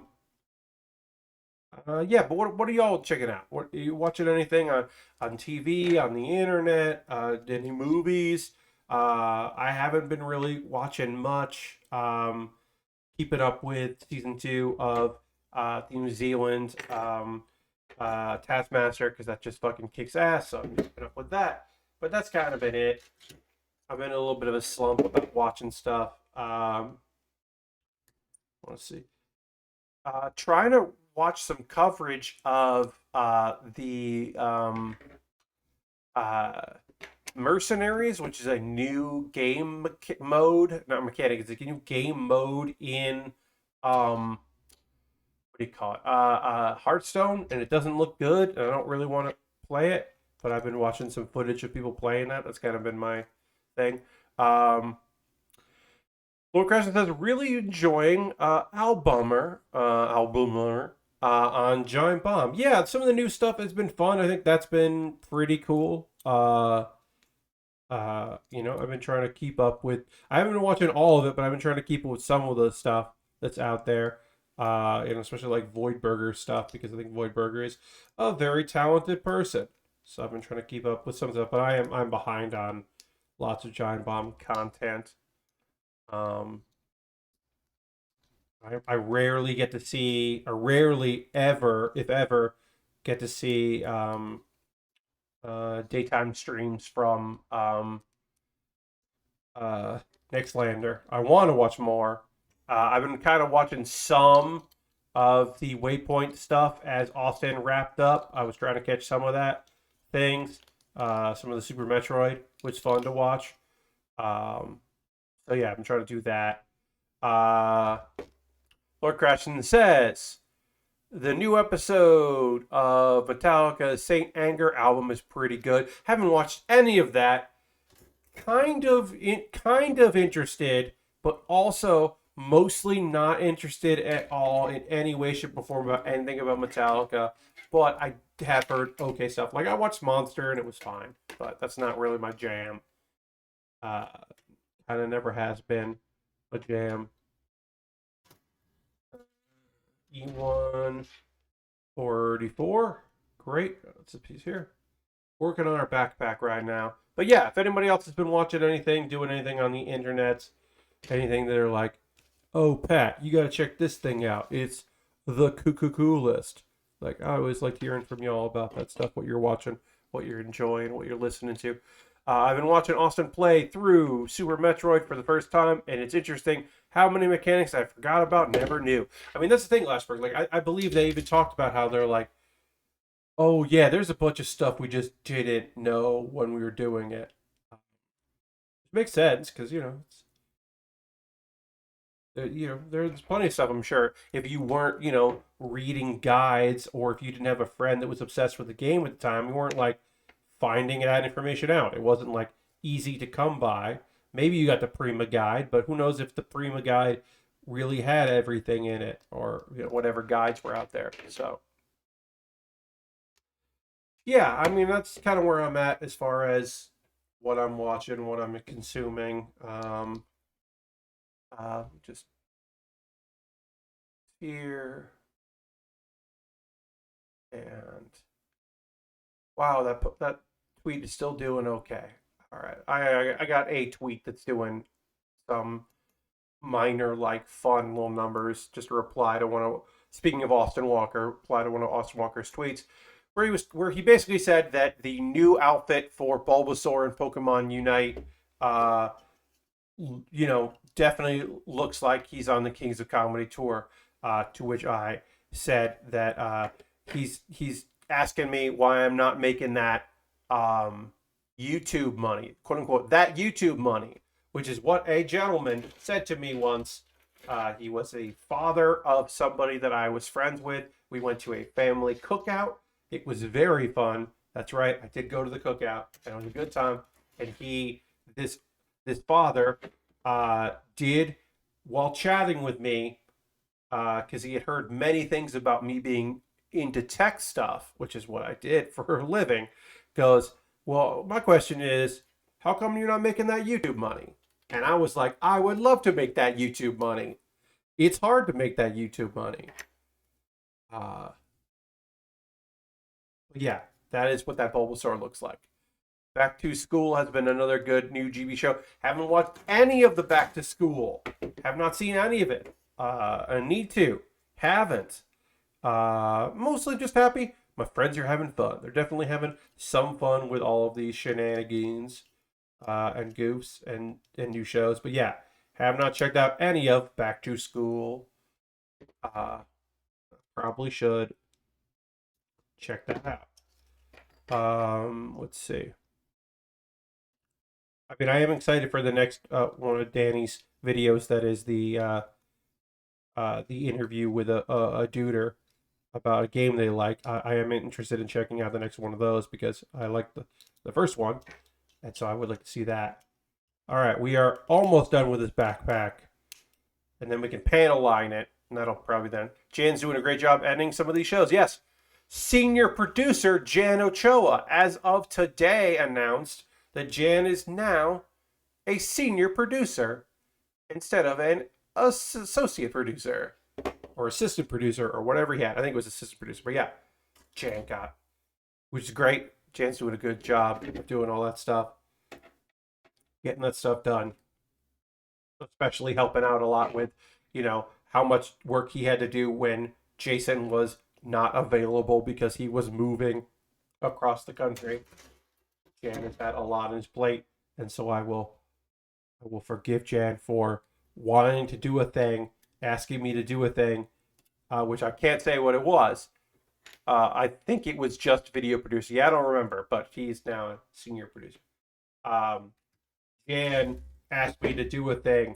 but what are y'all checking out? What are you watching anything on TV, on the internet, any movies? I haven't been really watching much. Keeping up with season 2 of the New Zealand Taskmaster because that just fucking kicks ass. So I'm keeping up with that. But that's kind of been it. I'm in a little bit of a slump about watching stuff. Let's see. Trying to watch some coverage of the Mercenaries, which is a new game mode, not mechanic. It's a new game mode in what do you call it? Hearthstone, and it doesn't look good. And I don't really want to play it, but I've been watching some footage of people playing that. That's kind of been my thing. Lord Crescent says really enjoying Albumer on Giant Bomb. Yeah, some of the new stuff has been fun. I think that's been pretty cool. I've been trying to keep up with. I haven't been watching all of it, but I've been trying to keep up with some of the stuff that's out there. Especially like Voidburger stuff because I think Voidburger is a very talented person. So I've been trying to keep up with some stuff, but I'm behind on lots of Giant Bomb content. I rarely get to see, or rarely ever, if ever, get to see daytime streams from Nextlander. I want to watch more. I've been kind of watching some of the Waypoint stuff as Austin wrapped up. I was trying to catch some of that things. Some of the Super Metroid was fun to watch. So yeah, I'm trying to do that. Lord Crashton says the new episode of Metallica's Saint Anger album is pretty good. Haven't watched any of that. Kind of interested, but also mostly not interested at all in any way, shape, or form about anything about Metallica. But I have heard okay stuff. Like I watched Monster and it was fine, but that's not really my jam. Kind of never has been a jam. E1 44. Great. That's a piece here. Working on our backpack right now. But yeah, if anybody else has been watching anything, doing anything on the internet, anything that are like, oh, Pat, you got to check this thing out. It's the cuckoo list. Like, I always like hearing from y'all about that stuff, what you're watching, what you're enjoying, what you're listening to. I've been watching Austin play through Super Metroid for the first time, and it's interesting how many mechanics I forgot about, never knew. I mean, that's the thing, Lashberg. Like, I believe they even talked about how they're like, oh yeah, there's a bunch of stuff we just didn't know when we were doing it. It makes sense because there's plenty of stuff I'm sure if you weren't reading guides or if you didn't have a friend that was obsessed with the game at the time, you weren't like finding that information out. It wasn't like easy to come by. Maybe you got the Prima guide, but who knows if the Prima guide really had everything in it or whatever guides were out there. So. Yeah, I mean that's kind of where I'm at as far as what I'm watching, what I'm consuming. Just here and Wow, that tweet is still doing okay. All right, I got a tweet that's doing some minor like fun little numbers. Just a reply to one of speaking of Austin Walker, reply to one of Austin Walker's tweets where he basically said that the new outfit for Bulbasaur and Pokemon Unite, uh, definitely looks like he's on the Kings of Comedy tour. To which I said that he's asking me why I'm not making that YouTube money, quote unquote, that YouTube money, which is what a gentleman said to me once. He was a father of somebody that I was friends with. We went to a family cookout. It was very fun. That's right. I did go to the cookout, and it was a good time. And this father, did, while chatting with me, because he had heard many things about me being into tech stuff, which is what I did for a living, goes, well, my question is, how come you're not making that YouTube money? And I was like, I would love to make that YouTube money. It's hard to make that YouTube money. But yeah, that is what that Bulbasaur looks like. Back to School has been another good new GB show. Haven't watched any of the Back to School. Have not seen any of it. I need to. Haven't. Mostly just happy. My friends are having fun. They're definitely having some fun with all of these shenanigans and goofs and new shows. But yeah, have not checked out any of Back to School. Probably should check that out. Let's see. I mean, I am excited for the next one of Danny's videos. That is the interview with a duder about a game they like. I am interested in checking out the next one of those because I like the first one, and so I would like to see that. All right, we are almost done with this backpack, and then we can panel line it, and that'll probably then. Jan's doing a great job editing some of these shows. Yes, senior producer Jan Ochoa, as of today, announced that Jan is now a senior producer instead of an associate producer or assistant producer or whatever he had. I think it was assistant producer, but yeah, Jan got, which is great. Jan's doing a good job of doing all that stuff, getting that stuff done, especially helping out a lot with, how much work he had to do when Jason was not available because he was moving across the country. Jan has had a lot on his plate, and so I will forgive Jan for wanting to do a thing, asking me to do a thing, which I can't say what it was. I think it was just video producer. Yeah, I don't remember, but he's now a senior producer. Jan asked me to do a thing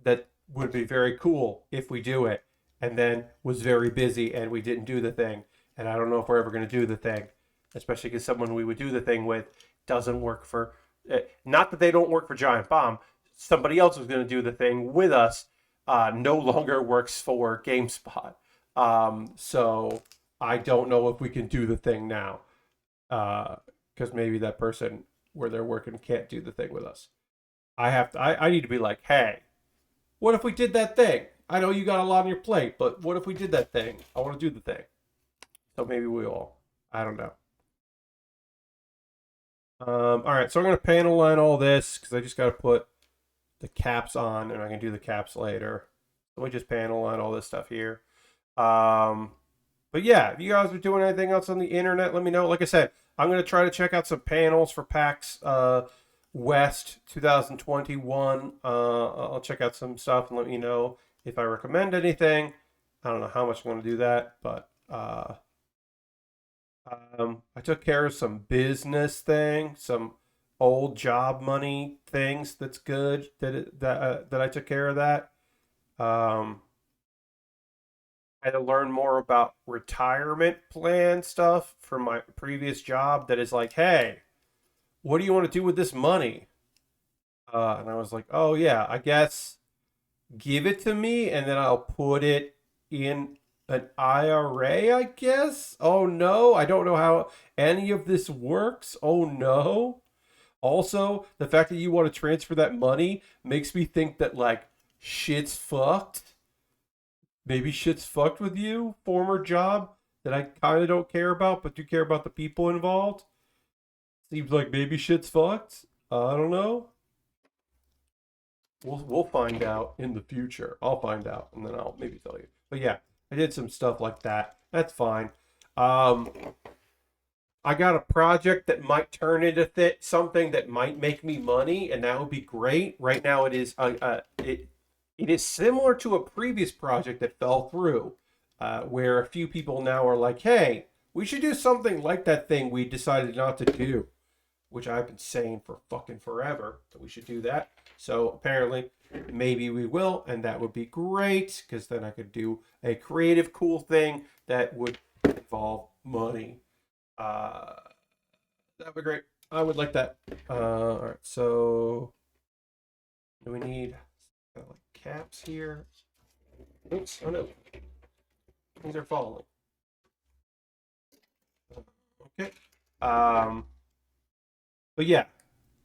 that would be very cool if we do it, and then was very busy and we didn't do the thing. And I don't know if we're ever going to do the thing, especially because someone we would do the thing with doesn't work for, not that they don't work for Giant Bomb. Somebody else was going to do the thing with us, no longer works for GameSpot. So I don't know if we can do the thing now, because maybe that person where they're working can't do the thing with us. I need to be like, hey, what if we did that thing? I know you got a lot on your plate, but what if we did that thing? I want to do the thing. So maybe we all. I don't know. All right, so I'm going to panel line all this because I just got to put the caps on, and I can do the caps later. So we just panel line all this stuff here. But yeah, if you guys are doing anything else on the internet, let me know. Like I said, I'm going to try to check out some panels for PAX West 2021. I'll check out some stuff and let me know if I recommend anything. I don't know how much I'm going to do that, but I took care of some business things, some old job money things. That's good that I took care of that. I had to learn more about retirement plan stuff from my previous job. That is like, hey, what do you want to do with this money? And I was like, oh yeah, I guess give it to me, and then I'll put it in an IRA, I guess. Oh no, I don't know how any of this works. Oh no. Also, the fact that you want to transfer that money makes me think that like shit's fucked. Maybe shit's fucked with you, former job that I kind of don't care about, but do care about the people involved. Seems like maybe shit's fucked. I don't know. We'll find out in the future. I'll find out, and then I'll maybe tell you. But yeah, I did some stuff like that. That's fine. I got a project that might turn into something that might make me money, and that would be great. Right now, it is it is similar to a previous project that fell through, where a few people now are like, "Hey, we should do something like that thing we decided not to do," which I've been saying for fucking forever that we should do that. So apparently, maybe we will, and that would be great because then I could do a creative, cool thing that would involve money. That'd be great. I would like that. All right. So, do we need like caps here? Oops. Oh no. Things are falling. Okay. But yeah,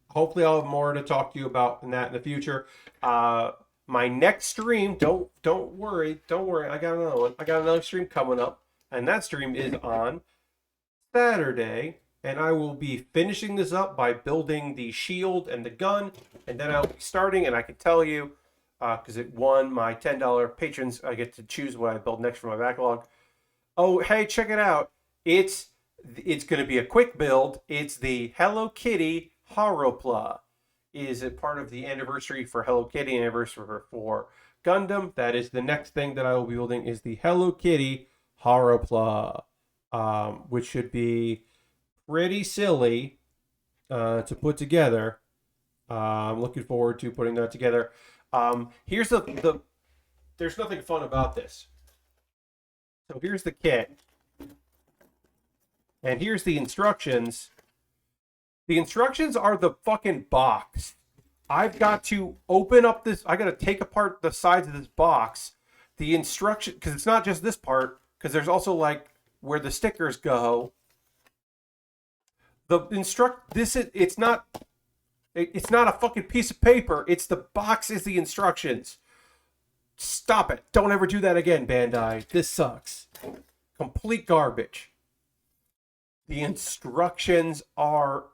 hopefully I'll have more to talk to you about in the future. My next stream, don't worry. I got another one. I got another stream coming up, and that stream is on Saturday, and I will be finishing this up by building the shield and the gun, and then I'll be starting, and I can tell you, because it won my $10 patrons, I get to choose what I build next for my backlog. Oh, hey, check it out. It's going to be a quick build. It's the Hello Kitty Horopla. Is it part of the anniversary for Hello Kitty, anniversary for Gundam? That is the next thing that I will be building is the Hello Kitty Horopla, which should be pretty silly to put together. I'm looking forward to putting that together. Here's there's nothing fun about this. So here's the kit. And here's the instructions. The instructions are the fucking box. I've got to open up this. I got to take apart the sides of this box. The instruction, because it's not just this part, because there's also like where the stickers go. It's not a fucking piece of paper. It's the box is the instructions. Stop it. Don't ever do that again, Bandai. This sucks. Complete garbage. The instructions are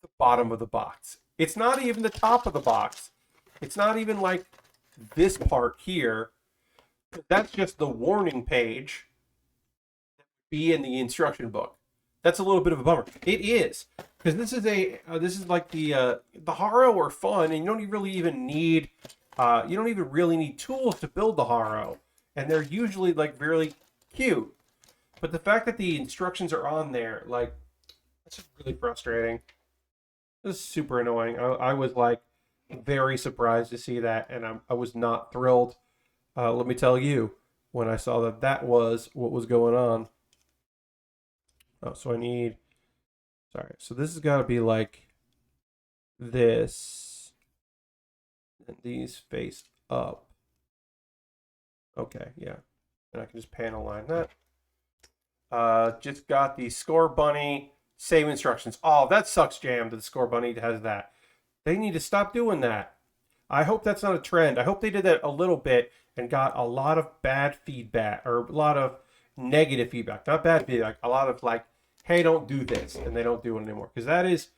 the bottom of the box. It's not even the top of the box. It's not even like this part here. That's just the warning page that would be in the instruction book. That's a little bit of a bummer. It is, because this is like the Haro are fun, and you don't really even need tools to build the Haro, and they're usually like really cute. But the fact that the instructions are on there, like, that's just really frustrating. This is super annoying. I was like very surprised to see that, and I was not thrilled. Let me tell you, when I saw that was what was going on. Oh, so sorry. So this has got to be like this, and these face up. Okay, yeah, and I can just panel line that. Just got the Score Bunny save instructions. Oh, that sucks, Jam, that the Score Bunny has that. They need to stop doing that. I hope that's not a trend. I hope they did that a little bit and got a lot of bad feedback, or a lot of negative feedback. Not bad feedback, a lot of like, hey, don't do this, and they don't do it anymore. Because that is,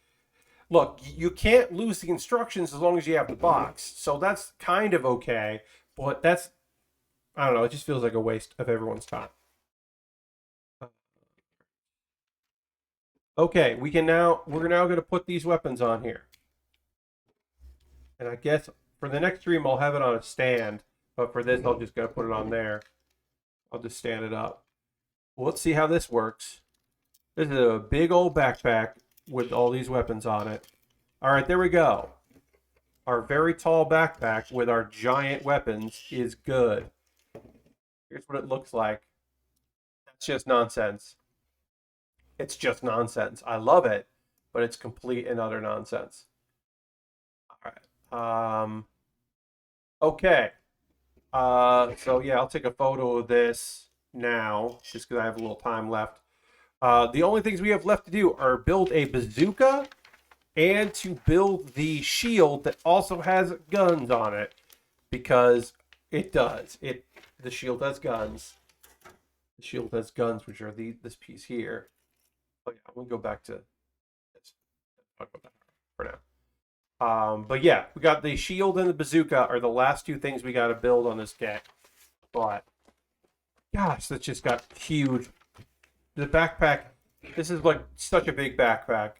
look, you can't lose the instructions as long as you have the box. So that's kind of okay, but that's, I don't know, it just feels like a waste of everyone's time. Okay, we're now going to put these weapons on here. And I guess for the next stream, I'll have it on a stand. But for this, I'll just go put it on there. I'll just stand it up. Well, let's see how this works. This is a big old backpack with all these weapons on it. All right, there we go. Our very tall backpack with our giant weapons is good. Here's what it looks like. That's just nonsense. It's just nonsense. I love it, but it's complete and utter nonsense. All right. Okay. So yeah, I'll take a photo of this now, just because I have a little time left. The only things we have left to do are build a bazooka and to build the shield that also has guns on it, because it does. The shield has guns. The shield has guns, which are this piece here. Oh yeah, we'll go back to this. Talk about that for now. But yeah, we got the shield and the bazooka are the last two things we got to build on this kit. But gosh, that just got huge. The backpack. This is like such a big backpack.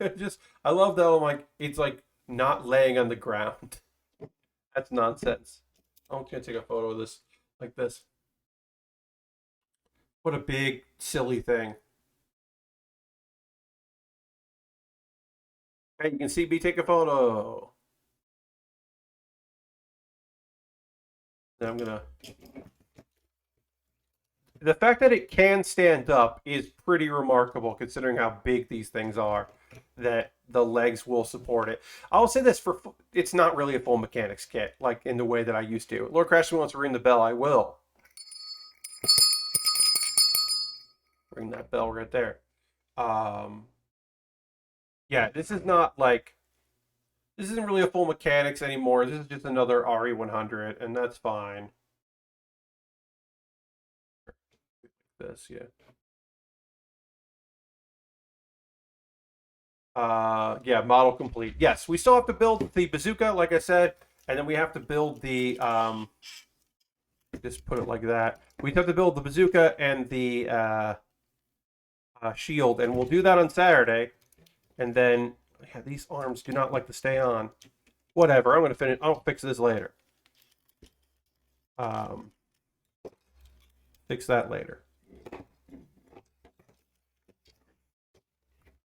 I love that. I'm like, it's like not laying on the ground. That's nonsense. I'm gonna take a photo of this like this. What a big silly thing. Hey, you can see me take a photo. Then I'm gonna. The fact that it can stand up is pretty remarkable considering how big these things are, that the legs will support it. I'll say this, it's not really a full mechanics kit like in the way that I used to. Lord Crashman wants to ring the bell, I will. Ring that bell right there. Yeah, this is not like, this isn't really a full mechanics anymore. This is just another RE100, and that's fine. This, yeah. Yeah, model complete. Yes, we still have to build the bazooka, like I said, and then we have to build the just put it like that. We have to build the bazooka and the shield, and we'll do that on Saturday. And then, yeah, these arms do not like to stay on. Whatever, I'm gonna finish. I'll fix this later. Fix that later.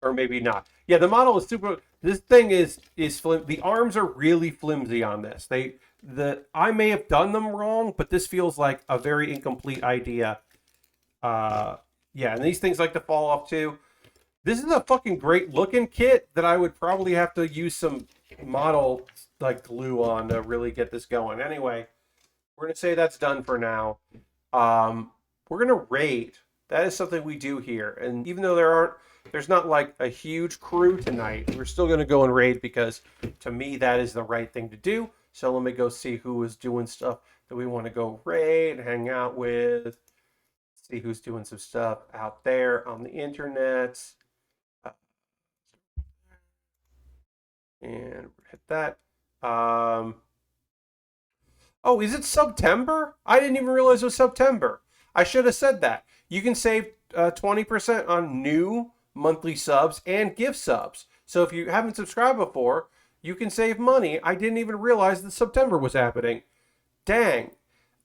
Or maybe not. Yeah, the model is super. This thing is the arms are really flimsy on this. I may have done them wrong, but this feels like a very incomplete idea. Yeah, and these things like to fall off too. This is a fucking great looking kit that I would probably have to use some model like glue on to really get this going. Anyway, we're gonna say that's done for now. We're gonna raid. That is something we do here, and even though there's not like a huge crew tonight, we're still gonna go and raid because to me that is the right thing to do. So let me go see who is doing stuff that we want to go raid, hang out with, see who's doing some stuff out there on the internet. And hit that. Oh, is it September? I didn't even realize it was September. I should have said that. You can save 20% on new monthly subs and gift subs. So if you haven't subscribed before, you can save money. I didn't even realize that September was happening. Dang.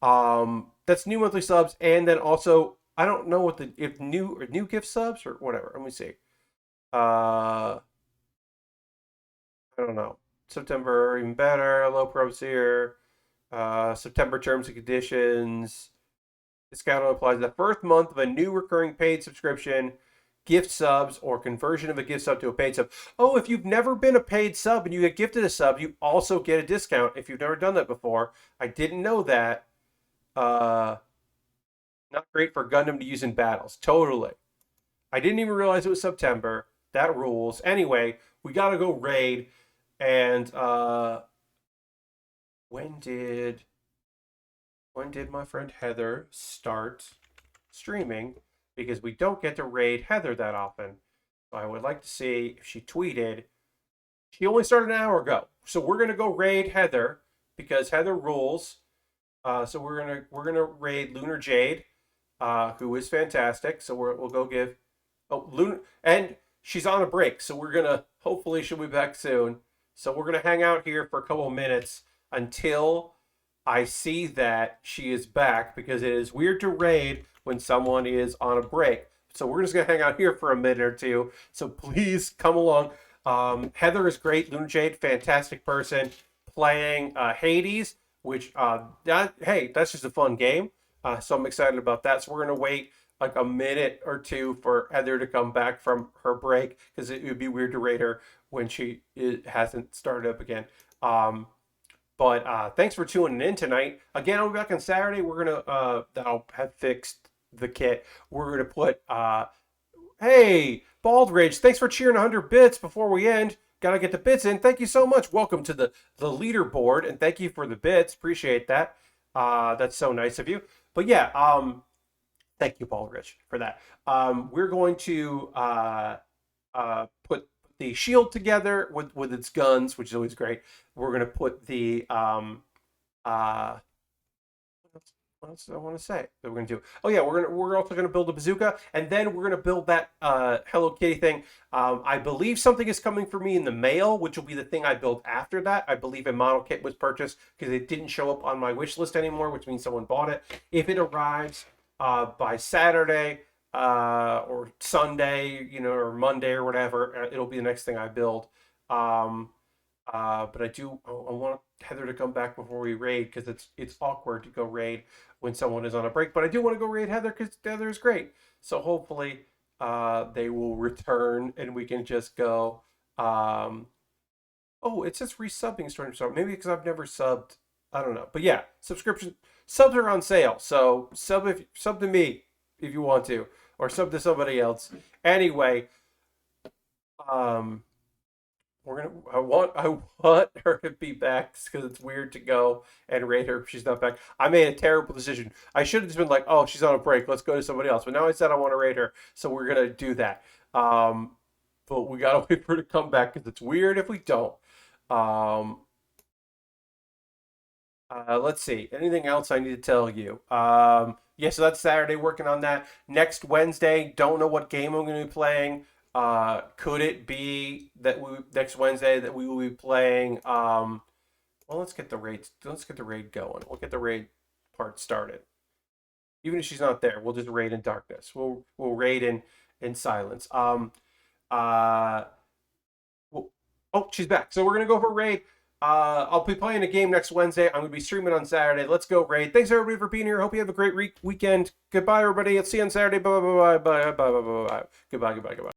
That's new monthly subs, and then also I don't know what if new gift subs or whatever. Let me see. I don't know. September, even better. Low probes here. September terms and conditions. Discount applies the first month of a new recurring paid subscription, gift subs, or conversion of a gift sub to a paid sub. Oh, if you've never been a paid sub and you get gifted a sub, you also get a discount if you've never done that before. I didn't know that. Not great for Gundam to use in battles. Totally. I didn't even realize it was September. That rules. Anyway, we gotta go raid. And when did my friend Heather start streaming? Because we don't get to raid Heather that often. So I would like to see if she tweeted. She only started an hour ago. So we're gonna go raid Heather because Heather rules. So we're gonna raid Lunar Jade, who is fantastic. So we'll go give Lunar, and she's on a break. So we're gonna hopefully she'll be back soon. So we're going to hang out here for a couple of minutes until I see that she is back, because it is weird to raid when someone is on a break. So we're just going to hang out here for a minute or two. So please come along. Heather is great. Lunar Jade, fantastic person. Playing Hades, which, hey, that's just a fun game. So I'm excited about that. So we're going to wait like a minute or two for Heather to come back from her break, because it would be weird to raid her when she hasn't started up again. But thanks for tuning in tonight. Again, I'll be back on Saturday. We're gonna that'll have fixed the kit. We're gonna put hey, Baldridge, thanks for cheering 100 bits before we end. Gotta get the bits in. Thank you so much. Welcome to the leaderboard, and thank you for the bits. Appreciate that. That's so nice of you. But yeah, Thank you, Paul Rich, for that. We're going to put the shield together with its guns, which is always great. We're going to put the what else do I want to say that we're gonna do? Oh yeah, we're also gonna build a bazooka, and then we're gonna build that Hello Kitty thing. I believe something is coming for me in the mail, which will be the thing I build after that. I believe a model kit was purchased because it didn't show up on my wish list anymore, which means someone bought it. If it arrives by Saturday or Sunday, or Monday or whatever, it'll be the next thing I build. But I want Heather to come back before we raid because it's awkward to go raid when someone is on a break. But I do want to go raid Heather because Heather is great. So hopefully they will return and we can just go. Oh, it says resubbing starting to start. Maybe because I've never subbed. I don't know. But yeah, subs are on sale. So sub to me if you want to, or sub to somebody else. Anyway, I want her to be back because it's weird to go and raid her if she's not back. I made a terrible decision. I should have just been like, oh, she's on a break. Let's go to somebody else. But now I said I want to raid her, so we're gonna do that. But we gotta wait for her to come back because it's weird if we don't. Let's see. Anything else I need to tell you? Yeah, so that's Saturday, working on that. Next Wednesday, don't know what game I'm going to be playing. Could it be that next Wednesday that we will be playing? Well, let's get the raid going. We'll get the raid part started. Even if she's not there, we'll just raid in darkness. We'll raid in silence. Oh, she's back. So we're gonna go for raid. I'll be playing a game next Wednesday. I'm going to be streaming on Saturday. Let's go raid. Thanks everybody for being here. Hope you have a great weekend. Goodbye, everybody. I'll see you on Saturday. Bye, bye, bye, bye, bye, bye, bye, bye. Goodbye, goodbye, goodbye.